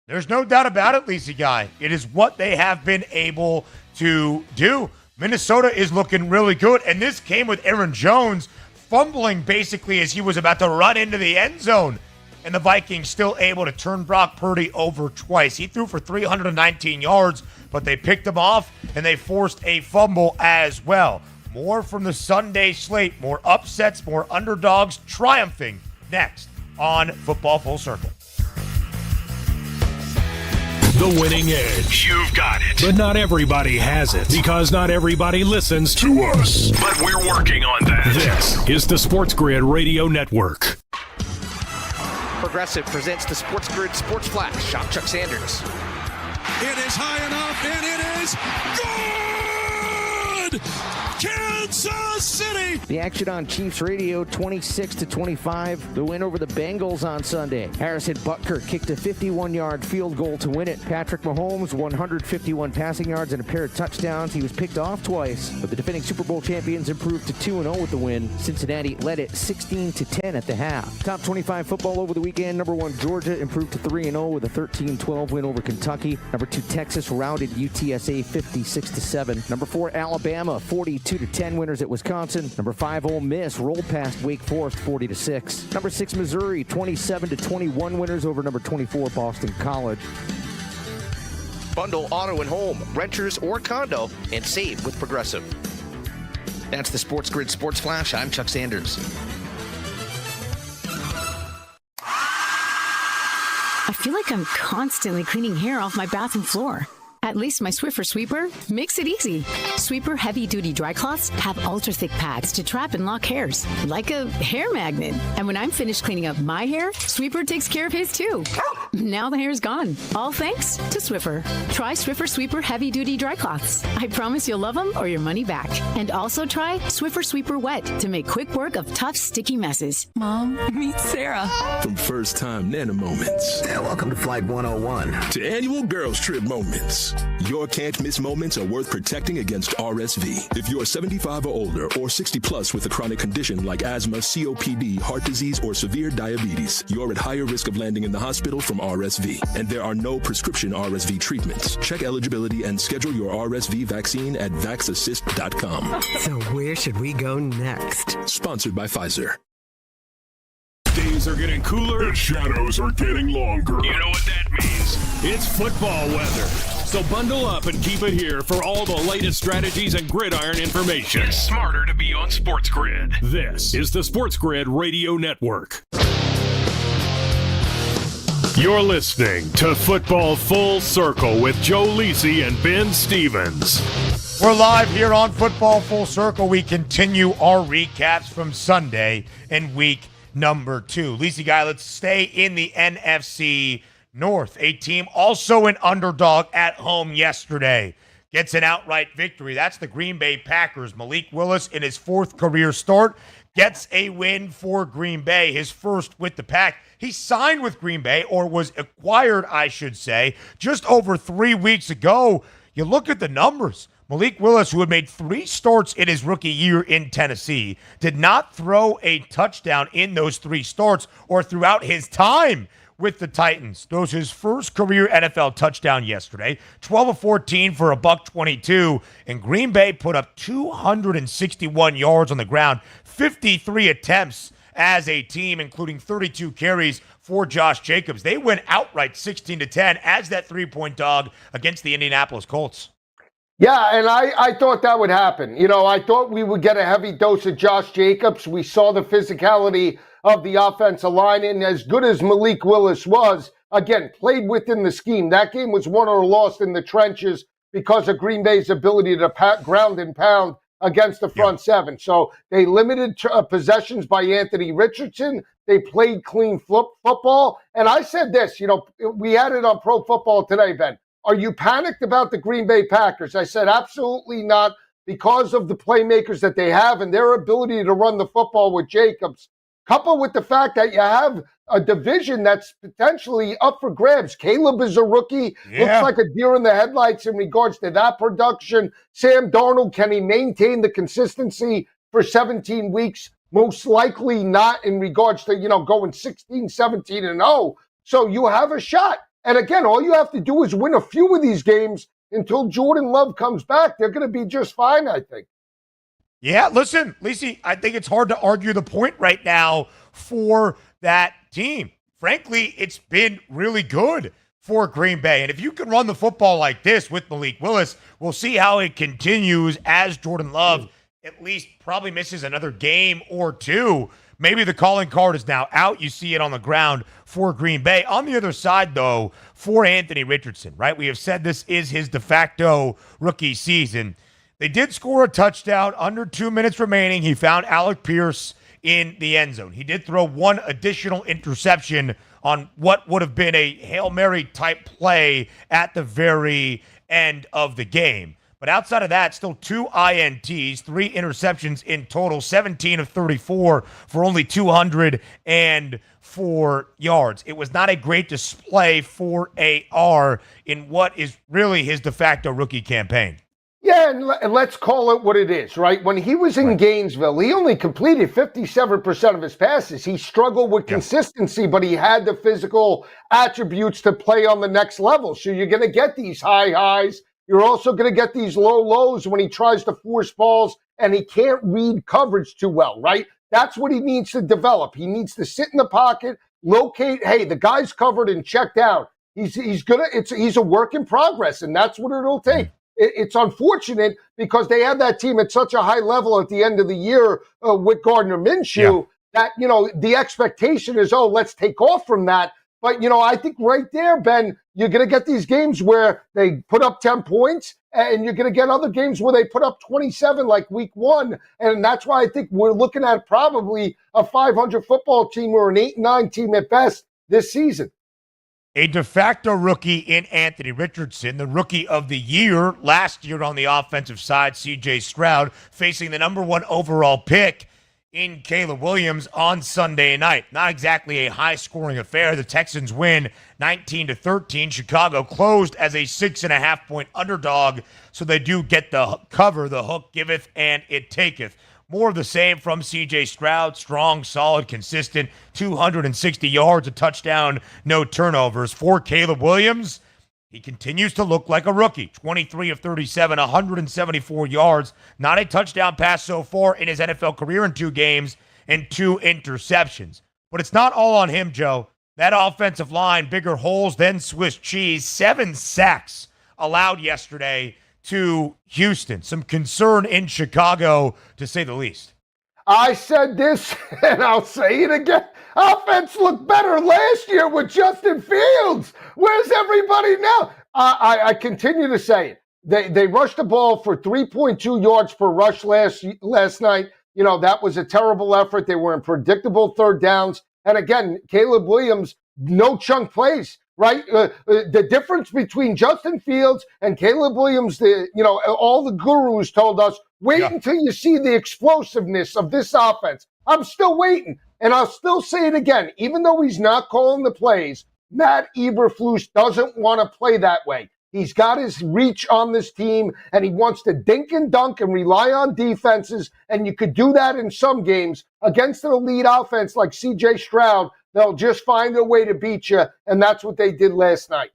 There's no doubt about it, Lisa Guy. It is what they have been able to do. Minnesota is looking really good, and this came with Aaron Jones, fumbling basically as he was about to run into the end zone. And the Vikings still able to turn Brock Purdy over twice. He threw for 319 yards, but they picked him off, and they forced a fumble as well. More from the Sunday slate, more upsets, more underdogs triumphing next on Football Full Circle. The winning edge. You've got it. But not everybody has it, because not everybody listens to us. But we're working on that. This is the SportsGrid Radio Network. Progressive presents the SportsGrid Sports Flash. I'm Chuck Sanders. It is high enough, and it is good! Kansas City! The action on Chiefs Radio, 26-25. The win over the Bengals on Sunday. Harrison Butker kicked a 51-yard field goal to win it. Patrick Mahomes, 151 passing yards and a pair of touchdowns. He was picked off twice, but the defending Super Bowl champions improved to 2-0 with the win. Cincinnati led it 16-10 at the half. Top 25 football over the weekend. Number 1, Georgia improved to 3-0 with a 13-12 win over Kentucky. Number 2, Texas routed UTSA 56-7. Number 4, Alabama, 42-10 winners at Wisconsin. Number 5, Ole Miss rolled past Wake Forest 40-6. Number 6, Missouri, 27-21 winners over number 24, Boston College. Bundle auto and home, renters or condo, and save with Progressive. That's the SportsGrid Sports Flash. I'm Chuck Sanders. I feel like I'm constantly cleaning hair off my bathroom floor. At least my Swiffer Sweeper makes it easy. Sweeper heavy-duty dry cloths have ultra-thick pads to trap and lock hairs, like a hair magnet. And when I'm finished cleaning up my hair, Sweeper takes care of his too. Now the hair's gone, all thanks to Swiffer. Try Swiffer Sweeper heavy-duty dry cloths. I promise you'll love them or your money back. And also try Swiffer Sweeper Wet to make quick work of tough, sticky messes. Mom, meet Sarah. From first-time Nana moments. Yeah, welcome to Flight 101. To annual girls trip moments. Your can't-miss moments are worth protecting against RSV. If you're 75 or older or 60 plus with a chronic condition like asthma, COPD, heart disease, or severe diabetes, you're at higher risk of landing in the hospital from RSV. And there are no prescription RSV treatments. Check eligibility and schedule your RSV vaccine at vaxassist.com. So where should we go next? Sponsored by Pfizer. Days are getting cooler. The shadows are getting longer. You know what that means. It's football weather. So bundle up and keep it here for all the latest strategies and gridiron information. It's smarter to be on SportsGrid. This is the SportsGrid Radio Network. You're listening to Football Full Circle with Joe Lisi and Ben Stevens. We're live here on Football Full Circle. We continue our recaps from Sunday in week number 2. Lisi guy, let's stay in the NFC North. A team also an underdog at home yesterday gets an outright victory. That's the Green Bay Packers. Malik Willis, in his 4th career start, gets a win for Green Bay, his first with the Pack. He signed with Green Bay, or was acquired, I should say, just over 3 weeks ago. You look at the numbers. Malik Willis, who had made 3 starts in his rookie year in Tennessee, did not throw a touchdown in those 3 starts or throughout his time with the Titans. Those his first career NFL touchdown yesterday, 12 of 14 for $122, and Green Bay put up 261 yards on the ground, 53 attempts as a team, including 32 carries for Josh Jacobs. They win outright 16-10 as that 3-point dog against the Indianapolis Colts. Yeah, and I thought that would happen. You know, I thought we would get a heavy dose of Josh Jacobs. We saw the physicality of the offensive line, and as good as Malik Willis was, again, played within the scheme. That game was won or lost in the trenches because of Green Bay's ability to ground and pound against the front seven. So they limited possessions by Anthony Richardson. They played clean football. And I said this, you know, we had it on Pro Football Today, Ben. Are you panicked about the Green Bay Packers? I said absolutely not, because of the playmakers that they have and their ability to run the football with Jacobs, coupled with the fact that you have a division that's potentially up for grabs. Caleb is a rookie. Looks like a deer in the headlights in regards to that production. Sam Darnold, can he maintain the consistency for 17 weeks? Most likely not, in regards to, you know, going 16, 17-0. So you have a shot. And again, all you have to do is win a few of these games until Jordan Love comes back. They're going to be just fine, I think. Yeah, listen, Lacey, I think it's hard to argue the point right now for that team. Frankly, it's been really good for Green Bay. And if you can run the football like this with Malik Willis, we'll see how it continues as Jordan Love at least probably misses another game or two. Maybe the calling card is now out. You see it on the ground for Green Bay. On the other side, though, for Anthony Richardson, right? We have said this is his de facto rookie season. They did score a touchdown under 2 minutes remaining. He found Alec Pierce in the end zone. He did throw one additional interception on what would have been a Hail Mary type play at the very end of the game. But outside of that, still 2 INTs, 3 interceptions in total, 17 of 34 for only 204 yards. It was not a great display for AR in what is really his de facto rookie campaign. Yeah, and let's call it what it is, right? When he was in Gainesville, he only completed 57% of his passes. He struggled with consistency, but he had the physical attributes to play on the next level. So you're going to get these high highs. You're also going to get these low lows when he tries to force balls and he can't read coverage too well, right? That's what he needs to develop. He needs to sit in the pocket, locate, hey, the guy's covered and checked out. He's a work in progress, and that's what it'll take. It's unfortunate because they had that team at such a high level at the end of the year with Gardner Minshew that, the expectation is, let's take off from that. But, I think right there, Ben, you're going to get these games where they put up 10 points and you're going to get other games where they put up 27 like week 1. And that's why I think we're looking at probably a 500 football team or an 8-9 team at best this season. A de facto rookie in Anthony Richardson, the rookie of the year last year on the offensive side, C.J. Stroud, facing the number 1 overall pick in Caleb Williams on Sunday night. Not exactly a high-scoring affair. The Texans win 19-13. Chicago closed as a 6.5-point underdog, so they do get the cover. The hook giveth and it taketh. More of the same from C.J. Stroud. Strong, solid, consistent, 260 yards, a touchdown, no turnovers. For Caleb Williams, he continues to look like a rookie. 23 of 37, 174 yards. Not a touchdown pass so far in his NFL career in 2 games and 2 interceptions. But it's not all on him, Joe. That offensive line, bigger holes than Swiss cheese. 7 sacks allowed yesterday to Houston. Some concern in Chicago, to say the least. I said this, and I'll say it again. Offense looked better last year with Justin Fields. Where's everybody now? I continue to say it. They rushed the ball for 3.2 yards per rush last night. That was a terrible effort. They were in predictable third downs. And again, Caleb Williams, no chunk plays. Right? The difference between Justin Fields and Caleb Williams, all the gurus told us, wait until you see the explosiveness of this offense. I'm still waiting. And I'll still say it again. Even though he's not calling the plays, Matt Eberflus doesn't want to play that way. He's got his reach on this team, and he wants to dink and dunk and rely on defenses. And you could do that in some games against an elite offense like C.J. Stroud. They'll just find a way to beat you, and that's what they did last night.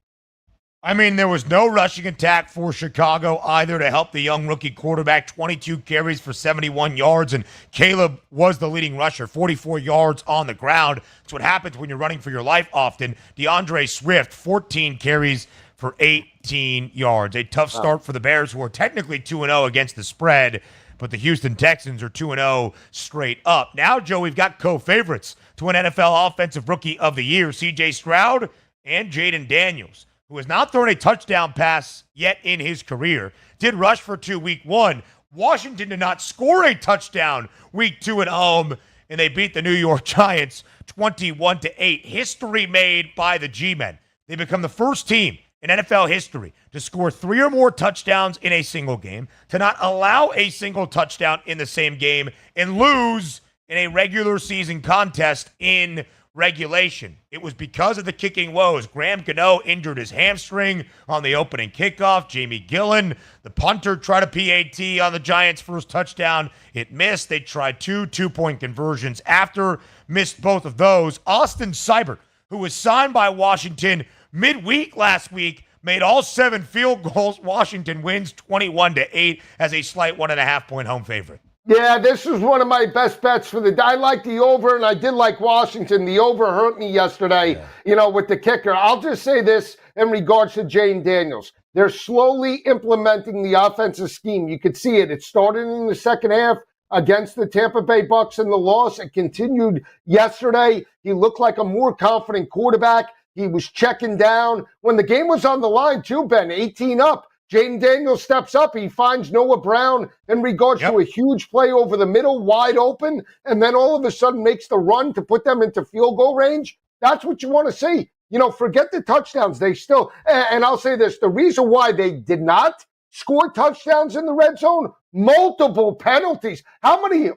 I mean, there was no rushing attack for Chicago either to help the young rookie quarterback. 22 carries for 71 yards, and Caleb was the leading rusher, 44 yards on the ground. That's what happens when you're running for your life often. DeAndre Swift, 14 carries for 18 yards. A tough start for the Bears, who are technically 2-0 against the spread, but the Houston Texans are 2-0 straight up. Now, Joe, we've got co-favorites to an NFL Offensive Rookie of the Year, C.J. Stroud and Jaden Daniels, who has not thrown a touchdown pass yet in his career. Did rush for 2 week 1. Washington did not score a touchdown week 2 at home, and they beat the New York Giants 21-8. History made by the G-Men. They become the first team in NFL history to score 3 or more touchdowns in a single game, to not allow a single touchdown in the same game, and lose in a regular season contest in regulation. It was because of the kicking woes. Graham Gano injured his hamstring on the opening kickoff. Jamie Gillen, the punter, tried a PAT on the Giants' first touchdown. It missed. They tried 2 two-point conversions after, missed both of those. Austin Seibert, who was signed by Washington midweek last week, made all 7 field goals. Washington wins 21-8 as a slight 1.5-point home favorite. Yeah, this was one of my best bets for the day. I like the over, and I did like Washington. The over hurt me yesterday, with the kicker. I'll just say this in regards to Jane Daniels. They're slowly implementing the offensive scheme. You could see it. It started in the second half against the Tampa Bay Bucks in the loss. It continued yesterday. He looked like a more confident quarterback. He was checking down. When the game was on the line, too, Ben, 18 up. Jaden Daniels steps up. He finds Noah Brown in regards to a huge play over the middle, wide open, and then all of a sudden makes the run to put them into field goal range. That's what you want to see. Forget the touchdowns. They still, and I'll say this, the reason why they did not score touchdowns in the red zone, multiple penalties. How many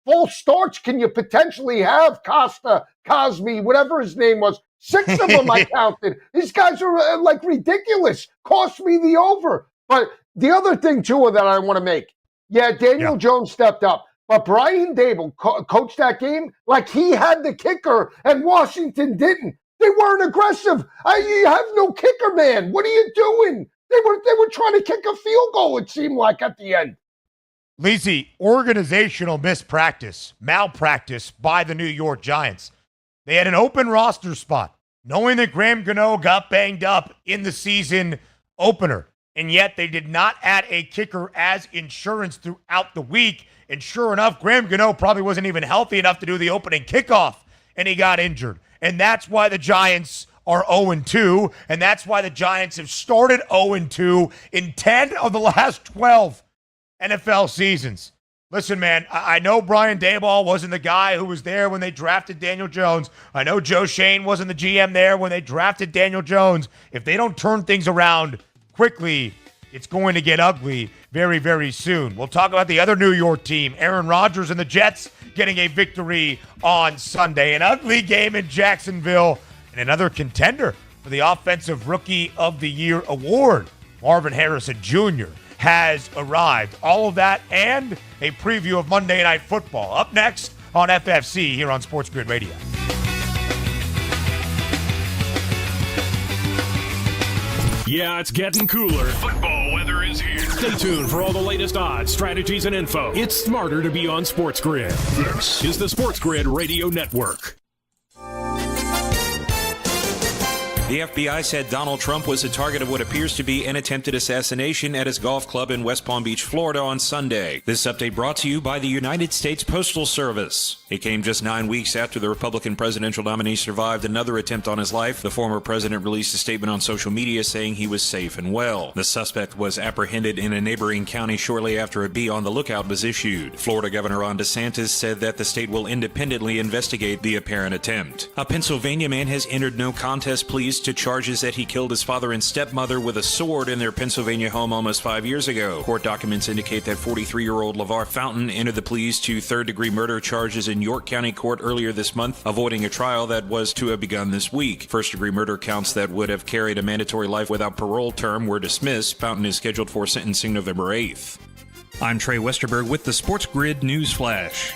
false starts can you potentially have? Costa, Cosme, whatever his name was. 6 of them I counted. These guys are ridiculous. Cost me the over. But the other thing, too, that I want to make. Yeah, Daniel Jones stepped up. But Brian Dable coached that game like he had the kicker and Washington didn't. They weren't aggressive. You have no kicker, man. What are you doing? They were trying to kick a field goal, it seemed like, at the end. Lizzie, organizational malpractice by the New York Giants. They had an open roster spot, knowing that Graham Gano got banged up in the season opener, and yet they did not add a kicker as insurance throughout the week. And sure enough, Graham Gano probably wasn't even healthy enough to do the opening kickoff, and he got injured. And that's why the Giants are 0-2, and that's why the Giants have started 0-2 in 10 of the last 12 NFL seasons. Listen, man, I know Brian Daboll wasn't the guy who was there when they drafted Daniel Jones. I know Joe Shane wasn't the GM there when they drafted Daniel Jones. If they don't turn things around quickly, it's going to get ugly very, very soon. We'll talk about the other New York team, Aaron Rodgers and the Jets getting a victory on Sunday. An ugly game in Jacksonville and another contender for the Offensive Rookie of the Year award. Marvin Harrison Jr. has arrived. All of that and a preview of Monday Night Football up next on FFC here on SportsGrid Radio. Yeah, it's getting cooler. Football weather is here. Stay tuned for all the latest odds, strategies, and info. It's smarter to be on SportsGrid. This is the SportsGrid Radio Network. The FBI said Donald Trump was a target of what appears to be an attempted assassination at his golf club in West Palm Beach, Florida on Sunday. This update brought to you by the United States Postal Service. It came just 9 weeks after the Republican presidential nominee survived another attempt on his life. The former president released a statement on social media saying he was safe and well. The suspect was apprehended in a neighboring county shortly after a be on the lookout was issued. Florida Governor Ron DeSantis said that the state will independently investigate the apparent attempt. A Pennsylvania man has entered no contest pleas to charges that he killed his father and stepmother with a sword in their Pennsylvania home almost 5 years ago. Court documents indicate that 43-year-old LeVar Fountain entered the pleas to third-degree murder charges in York County Court earlier this month, avoiding a trial that was to have begun this week. First-degree murder counts that would have carried a mandatory life without parole term were dismissed. Fountain is scheduled for sentencing November 8th. I'm Trey Westerberg with the SportsGrid News Flash.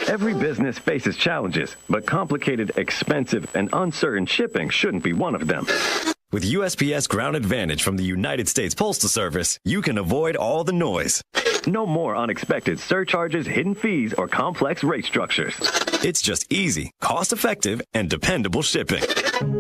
Every business faces challenges, but complicated, expensive, and uncertain shipping shouldn't be one of them. With USPS Ground Advantage from the United States Postal Service, you can avoid all the noise. No more unexpected surcharges, hidden fees, or complex rate structures. It's just easy, cost-effective, and dependable shipping.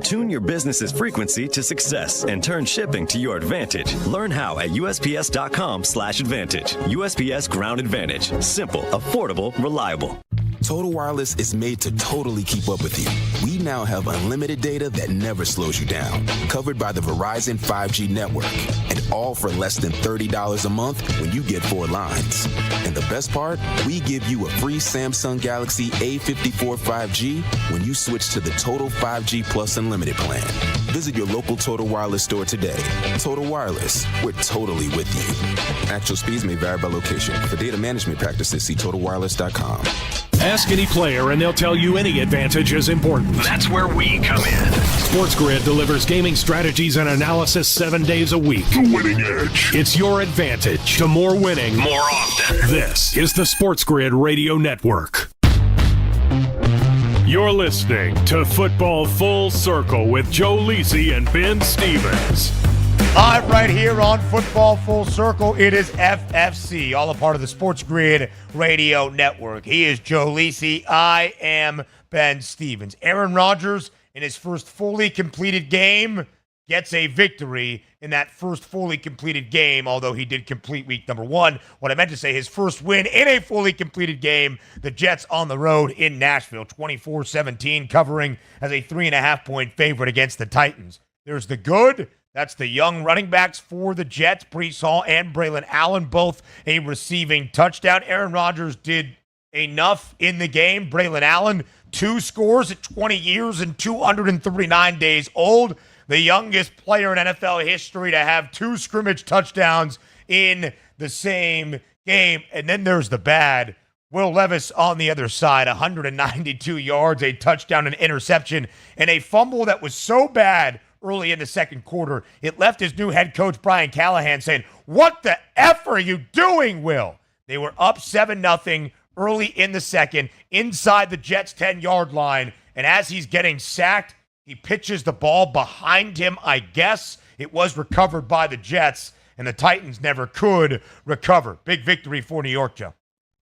Tune your business's frequency to success and turn shipping to your advantage. Learn how at USPS.com/advantage. USPS Ground Advantage. Simple, affordable, reliable. Total Wireless is made to totally keep up with you. We now have unlimited data that never slows you down, covered by the Verizon 5G network, and all for less than $30 a month when you get 4 lines. And the best part, we give you a free Samsung Galaxy A54 5G when you switch to the Total 5G Plus Unlimited plan. Visit your local Total Wireless store today. Total Wireless, we're totally with you. Actual speeds may vary by location. For data management practices, see TotalWireless.com. Ask any player and they'll tell you any advantage is important. That's where we come in. SportsGrid delivers gaming strategies and analysis 7 days a week. The winning edge. It's your advantage to more winning more often. This is the SportsGrid Radio Network. You're listening to Football Full Circle with Joe Lisi and Ben Stevens. Live right here on Football Full Circle, it is FFC, all a part of the SportsGrid Radio Network. He is Joe Lisi. I am Ben Stevens. Aaron Rodgers, in his first fully completed game, gets a victory in that first fully completed game, although he did complete week number 1. What I meant to say, his first win in a fully completed game, the Jets on the road in Nashville, 24-17, covering as a 3.5-point favorite against the Titans. There's the good. That's the young running backs for the Jets, Breece Hall and Braylon Allen, both a receiving touchdown. Aaron Rodgers did enough in the game. Braylon Allen, 2 scores at 20 years and 239 days old. The youngest player in NFL history to have 2 scrimmage touchdowns in the same game. And then there's the bad. Will Levis on the other side, 192 yards, a touchdown, an interception, and a fumble that was so bad early in the second quarter, it left his new head coach, Brian Callahan, saying, "What the F are you doing, Will?" They were up 7-0 early in the second, inside the Jets' 10-yard line, and as he's getting sacked, he pitches the ball behind him, I guess. It was recovered by the Jets, and the Titans never could recover. Big victory for New York, Joe.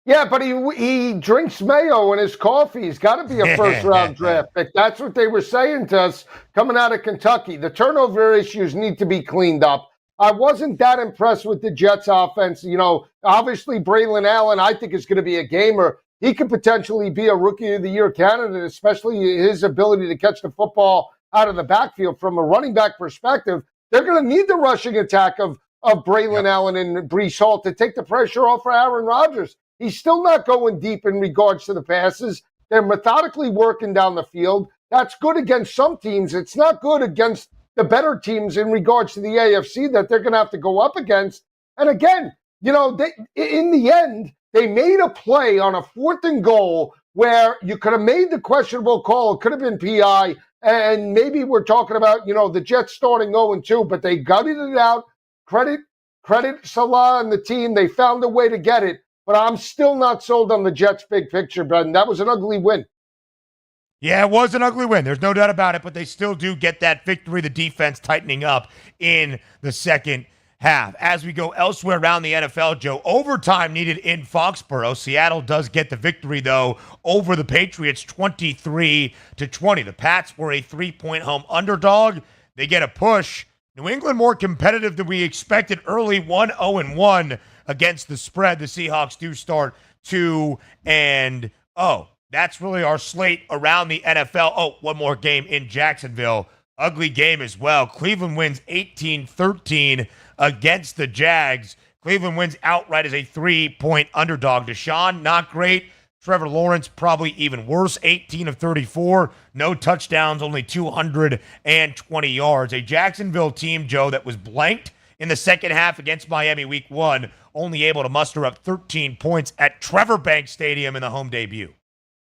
Yeah, but he drinks mayo in his coffee. He's got to be a first-round draft pick. That's what they were saying to us coming out of Kentucky. The turnover issues need to be cleaned up. I wasn't that impressed with the Jets' offense. You know, obviously Braylon Allen, I think, is going to be a gamer. He could potentially be a Rookie of the Year candidate, especially his ability to catch the football out of the backfield. From a running back perspective, they're going to need the rushing attack of Braylon Allen and Breece Hall to take the pressure off for Aaron Rodgers. He's still not going deep in regards to the passes. They're methodically working down the field. That's good against some teams. It's not good against the better teams in regards to the AFC that they're going to have to go up against. And again, you know, in the end, they made a play on a 4th and goal where you could have made the questionable call. It could have been PI. And maybe we're talking about, you know, the Jets starting 0-2, but they gutted it out. Credit Salah and the team. They found a way to get it. But I'm still not sold on the Jets' big picture, Ben. That was an ugly win. Yeah, it was an ugly win. There's no doubt about it, but they still do get that victory, the defense tightening up in the second half. As we go elsewhere around the NFL, Joe, overtime needed in Foxborough. Seattle does get the victory, though, over the Patriots, 23-20. The Pats were a 3-point home underdog. They get a push. New England more competitive than we expected early, 1-0-1 against the spread. The Seahawks do start 2-0. That's really our slate around the NFL. Oh, one more game in Jacksonville. Ugly game as well. Cleveland wins 18-13 against the Jags. Cleveland wins outright as a 3-point underdog. Deshaun, not great. Trevor Lawrence, probably even worse, 18 of 34. No touchdowns, only 220 yards. A Jacksonville team, Joe, that was blanked in the second half against Miami week 1, only able to muster up 13 points at Trevor Bank Stadium in the home debut.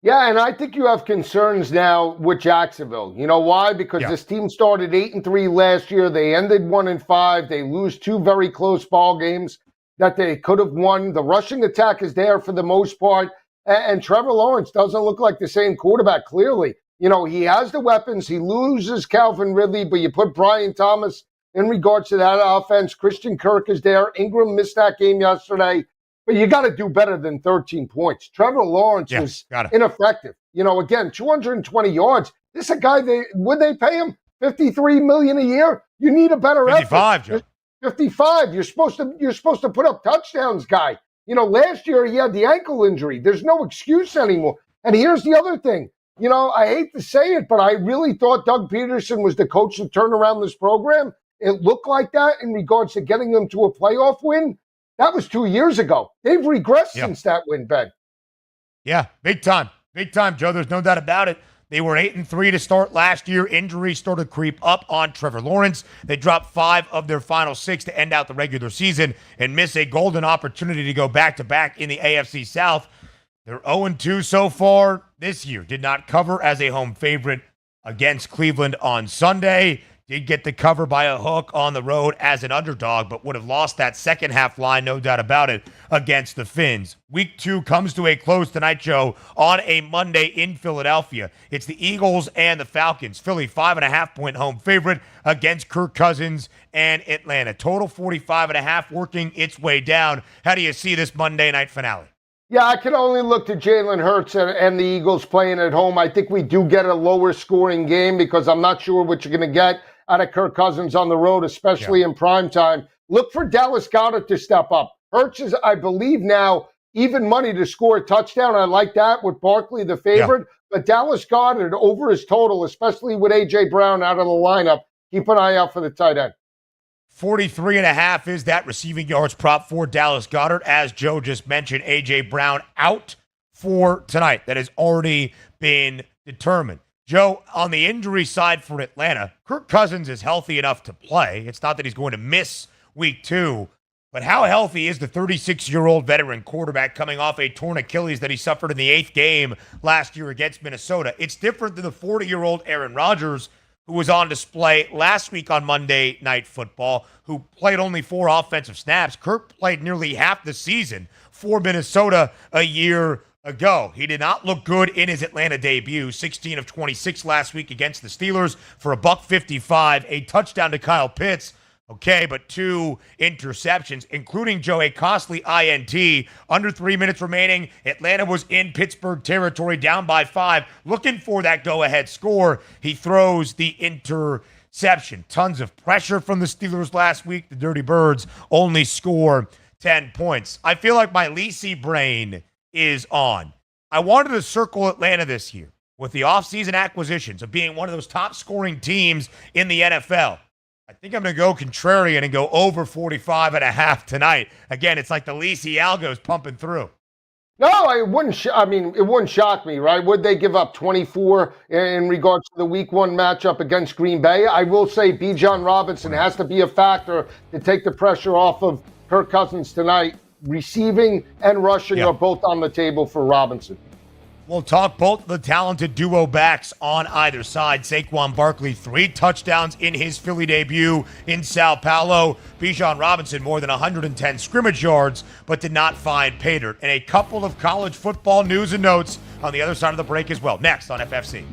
Yeah, and I think you have concerns now with Jacksonville. You know why? Because this team started 8-3 last year. They ended 1-5. They lose 2 very close ball games that they could have won. The rushing attack is there for the most part. And Trevor Lawrence doesn't look like the same quarterback, clearly. You know, he has the weapons. He loses Calvin Ridley, but you put Brian Thomas in regards to that offense. Christian Kirk is there. Ingram missed that game yesterday. But you got to do better than 13 points. Trevor Lawrence was ineffective. You know, again, 220 yards. This is a guy, would they pay him $53 million a year? You need a better 55, effort. 55. You're supposed to put up touchdowns, guy. You know, last year he had the ankle injury. There's no excuse anymore. And here's the other thing. You know, I hate to say it, but I really thought Doug Peterson was the coach to turn around this program. It looked like that in regards to getting them to a playoff win. That was 2 years ago. They've regressed since that win, Ben. Yeah, big time. Big time, Joe. There's no doubt about it. They were 8-3 to start last year. Injuries started to creep up on Trevor Lawrence. They dropped 5 of their final 6 to end out the regular season and miss a golden opportunity to go back-to-back in the AFC South. They're 0-2 so far this year. Did not cover as a home favorite against Cleveland on Sunday. did get the cover by a hook on the road as an underdog, but would have lost that second half line, no doubt about it, against the Finns. Week 2 comes to a close tonight, Joe, on a Monday in Philadelphia. It's the Eagles and the Falcons. Philly, 5.5-point home favorite against Kirk Cousins and Atlanta. Total 45.5, working its way down. How do you see this Monday night finale? Yeah, I can only look to Jalen Hurts and the Eagles playing at home. I think we do get a lower scoring game because I'm not sure what you're going to get out of Kirk Cousins on the road, especially in prime time. Look for Dallas Goedert to step up. Hurts is, I believe now, even money to score a touchdown. I like that with Barkley, the favorite. But Dallas Goedert over his total, especially with A.J. Brown out of the lineup. Keep an eye out for the tight end. 43.5 is that receiving yards prop for Dallas Goedert. As Joe just mentioned, A.J. Brown out for tonight. That has already been determined. Joe, on the injury side for Atlanta, Kirk Cousins is healthy enough to play. It's not that he's going to miss week 2, but how healthy is the 36-year-old veteran quarterback coming off a torn Achilles that he suffered in the 8th game last year against Minnesota? It's different than the 40-year-old Aaron Rodgers, who was on display last week on Monday Night Football, who played only 4 offensive snaps. Kirk played nearly half the season for Minnesota a year ago. He did not look good in his Atlanta debut. 16 of 26 last week against the Steelers for $155, a touchdown to Kyle Pitts. Okay, but 2 interceptions, including Joe, a costly INT. Under 3 minutes remaining, Atlanta was in Pittsburgh territory, down by 5, looking for that go-ahead score. He throws the interception. Tons of pressure from the Steelers last week. The Dirty Birds only score 10 points. I feel like my Lisi brain is on. I wanted to circle Atlanta this year with the offseason acquisitions of being one of those top-scoring teams in the NFL. I think I'm going to go contrarian and go over 45.5 tonight. Again, it's like the Lisi algo's pumping through. No, it wouldn't. It wouldn't shock me, right? Would they give up 24 in regards to the Week 1 matchup against Green Bay? I will say Bijan Robinson has to be a factor to take the pressure off of Kirk Cousins tonight. Receiving and rushing are both on the table for Robinson. We'll talk both the talented duo backs on either side. Saquon Barkley, 3 touchdowns in his Philly debut in Sao Paulo. Bijan Robinson, more than 110 scrimmage yards, but did not find pay dirt. And a couple of college football news and notes on the other side of the break as well. Next on FFC.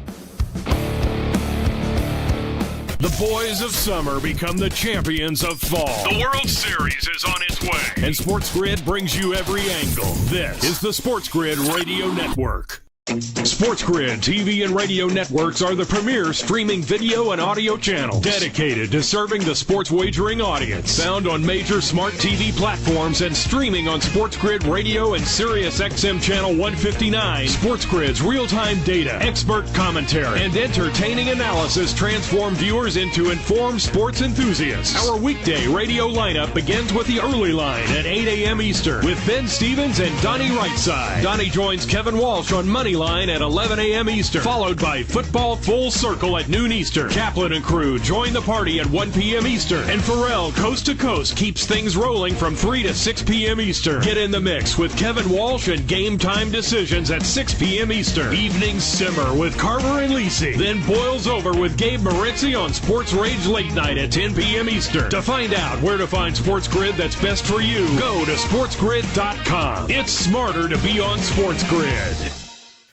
The boys of summer become the champions of fall. The World Series is on its way. And SportsGrid brings you every angle. This is the SportsGrid Radio Network. SportsGrid TV and radio networks are the premier streaming video and audio channels dedicated to serving the sports wagering audience. Found on major smart TV platforms and streaming on SportsGrid Radio and SiriusXM Channel 159. SportsGrid's real-time data, expert commentary, and entertaining analysis transform viewers into informed sports enthusiasts. Our weekday radio lineup begins with the early line at 8 a.m. Eastern with Ben Stevens and Donnie Rightside. Donnie joins Kevin Walsh on Money Line at 11 a.m. Eastern, followed by Football Full Circle at noon Eastern. Kaplan and crew join the party at 1 p.m. Eastern, and Pharrell Coast to Coast keeps things rolling from 3 to 6 p.m. Eastern. Get in the mix with Kevin Walsh and Game Time Decisions at 6 p.m. Eastern. Evenings simmer with Carver and Lisi, then boils over with Gabe Moritzi on Sports Rage Late Night at 10 p.m. Eastern. To find out where to find SportsGrid that's best for you, go to SportsGrid.com. It's smarter to be on SportsGrid.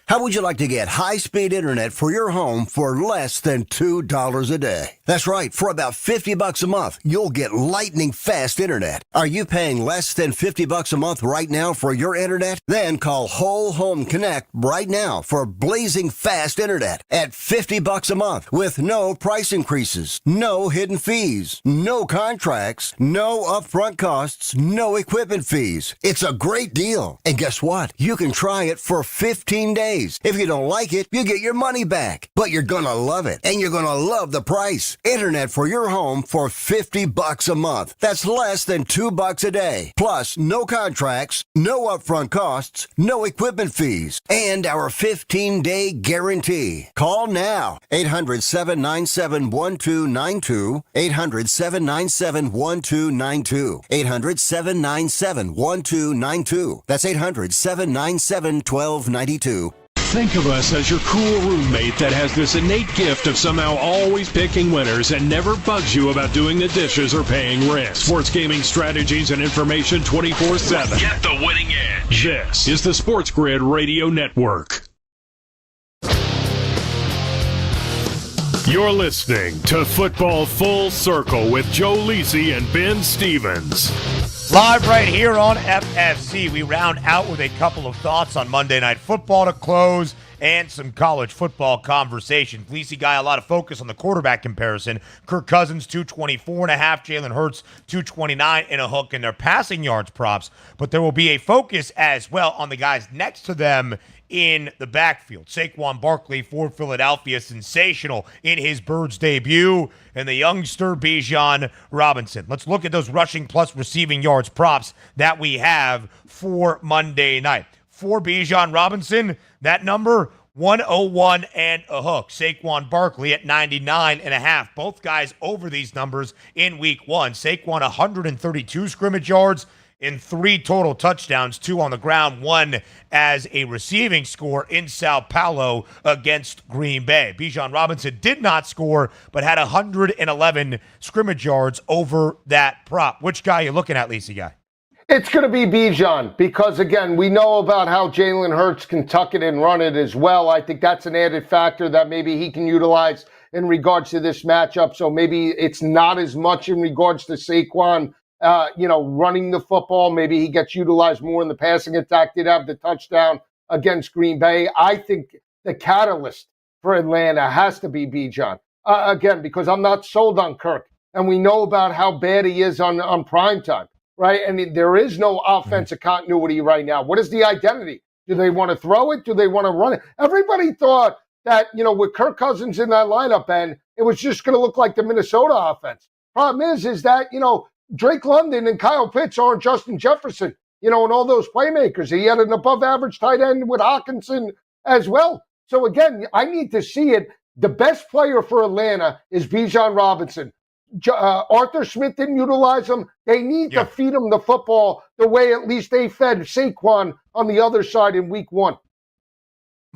How would you like to get high-speed internet for your home for less than $2 a day? That's right. For about $50 a month, you'll get lightning-fast internet. Are you paying less than $50 a month right now for your internet? Then call Whole Home Connect right now for blazing fast internet at $50 a month with no price increases, no hidden fees, no contracts, no upfront costs, no equipment fees. It's a great deal. And guess what? You can try it for 15 days. If you don't like it, you get your money back. But you're gonna love it, and you're gonna love the price. Internet for your home for $50 a month. That's less than $2 a day. Plus, no contracts, no upfront costs, no equipment fees, and our 15-day guarantee. Call now. 800-797-1292. 800-797-1292. 800-797-1292. That's 800-797-1292. Think of us as your cool roommate that has this innate gift of somehow always picking winners and never bugs you about doing the dishes or paying rent. Sports gaming strategies and information 24/7. Get the winning edge. This is the SportsGrid Radio Network. You're listening to Football Full Circle with Joe Lisi and Ben Stevens. Live right here on FFC. We round out with a couple of thoughts on Monday Night Football to close and some college football conversation. Lisi guy, a lot of focus on the quarterback comparison. Kirk Cousins, 224.5. Jalen Hurts, 229 and a hook in their passing yards props. But there will be a focus as well on the guys next to them in the backfield. Saquon Barkley for Philadelphia, sensational in his Birds debut, and the youngster Bijan Robinson. Let's look at those rushing plus receiving yards props that we have for Monday night. For Bijan Robinson, that number 101 and a hook. Saquon Barkley at 99.5. Both guys over these numbers in week one. Saquon 132 scrimmage yards in 3 total touchdowns, 2 on the ground, 1 as a receiving score in Sao Paulo against Green Bay. Bijan Robinson did not score, but had 111 scrimmage yards over that prop. Which guy are you looking at, Lisa guy? It's going to be Bijan because, again, we know about how Jalen Hurts can tuck it and run it as well. I think that's an added factor that maybe he can utilize in regards to this matchup. So maybe it's not as much in regards to Saquon running the football. Maybe he gets utilized more in the passing attack. Did have the touchdown against Green Bay. I think the catalyst for Atlanta has to be Bijan. Again, because I'm not sold on Kirk. And we know about how bad he is on primetime, right? And there is no offensive continuity right now. What is the identity? Do they want to throw it? Do they want to run it? Everybody thought that, with Kirk Cousins in that lineup, and it was just going to look like the Minnesota offense. Problem is that, Drake London and Kyle Pitts aren't Justin Jefferson, and all those playmakers. He had an above-average tight end with Hawkinson as well. So, again, I need to see it. The best player for Atlanta is Bijan Robinson. Arthur Smith didn't utilize him. They need to feed him the football the way at least they fed Saquon on the other side in week one.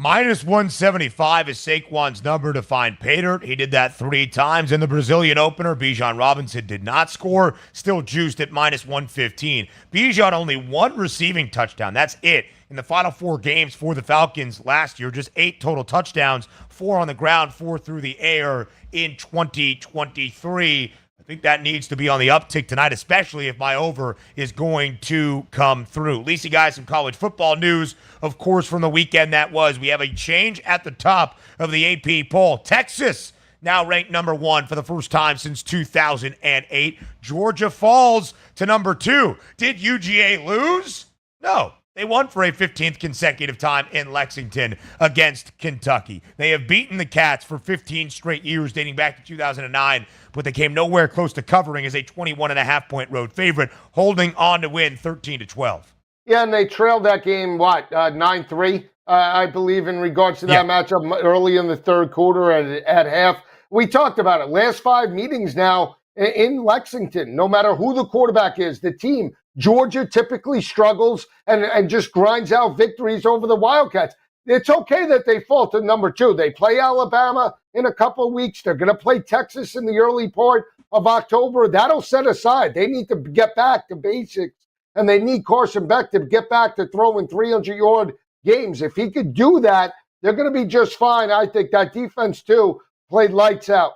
Minus 175 is Saquon's number to find pay dirt. He did that 3 times in the Brazilian opener. Bijan Robinson did not score, still juiced at minus 115. Bijan only 1 receiving touchdown. That's it. In the final 4 games for the Falcons last year, just 8 total touchdowns, 4 on the ground, 4 through the air in 2023. I think that needs to be on the uptick tonight, especially if my over is going to come through. Lisa, guys, some college football news, of course, from the weekend that was. We have a change at the top of the AP poll. Texas now ranked number 1 for the first time since 2008. Georgia falls to number 2. Did UGA lose? No. They won for a 15th consecutive time in Lexington against Kentucky. They have beaten the Cats for 15 straight years dating back to 2009, but they came nowhere close to covering as a 21.5-point road favorite, holding on to win 13-12. Yeah, and they trailed that game, 9-3, I believe, in regards to that matchup early in the third quarter at half. We talked about it. Last 5 meetings now in Lexington, no matter who the quarterback is, the team, Georgia typically struggles and just grinds out victories over the Wildcats. It's okay that they fall to number 2. They play Alabama in a couple of weeks. They're going to play Texas in the early part of October. That'll set aside. They need to get back to basics, and they need Carson Beck to get back to throwing 300-yard games. If he could do that, they're going to be just fine. I think that defense, too, played lights out.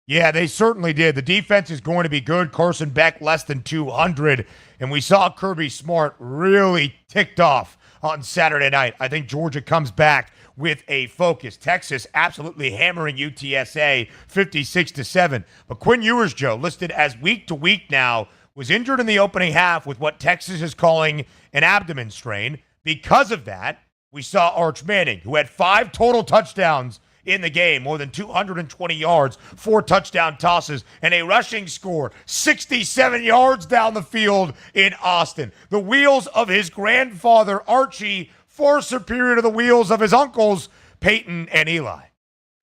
Yeah, they certainly did. The defense is going to be good. Carson Beck less than 200. And we saw Kirby Smart really ticked off on Saturday night. I think Georgia comes back with a focus. Texas absolutely hammering UTSA 56-7. But Quinn Ewers, Joe, listed as week to week now, was injured in the opening half with what Texas is calling an abdomen strain. Because of that, we saw Arch Manning, who had 5 total touchdowns in the game, more than 220 yards, 4 touchdown tosses, and a rushing score, 67 yards down the field in Austin. The wheels of his grandfather, Archie, far superior to the wheels of his uncles, Peyton and Eli.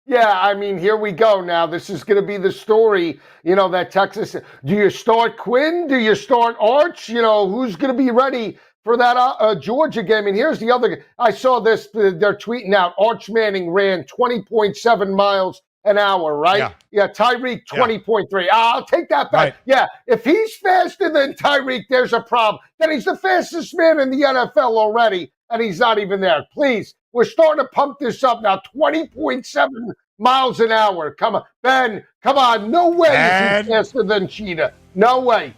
Yeah, I mean, here we go now. This is going to be the story, that Texas, do you start Quinn? Do you start Arch? Who's going to be ready for that Georgia game. And here's the other. I saw this. They're tweeting out Arch Manning ran 20.7 miles an hour, right? Yeah, Tyreek 20.3. I'll take that back. Right. Yeah, if he's faster than Tyreek, there's a problem. Then he's the fastest man in the NFL already, and he's not even there. Please, we're starting to pump this up now. 20.7 miles an hour. Come on, Ben. Come on. No way is he faster than Cheetah. No way.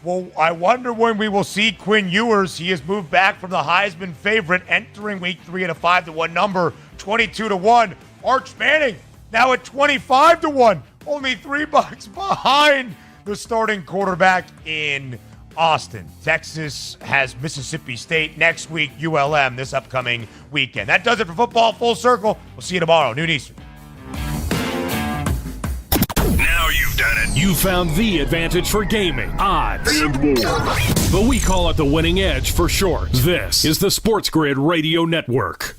Well, I wonder when we will see Quinn Ewers. He has moved back from the Heisman favorite, entering week 3 at a 5-1 number, 22-1. Arch Manning now at 25-1, only $3 behind the starting quarterback in Austin. Texas has Mississippi State next week, ULM this upcoming weekend. That does it for Football Full Circle. We'll see you tomorrow, noon Eastern. Now you've done it. You found the advantage for gaming, odds, and more. But we call it the winning edge for short. This is the SportsGrid Radio Network.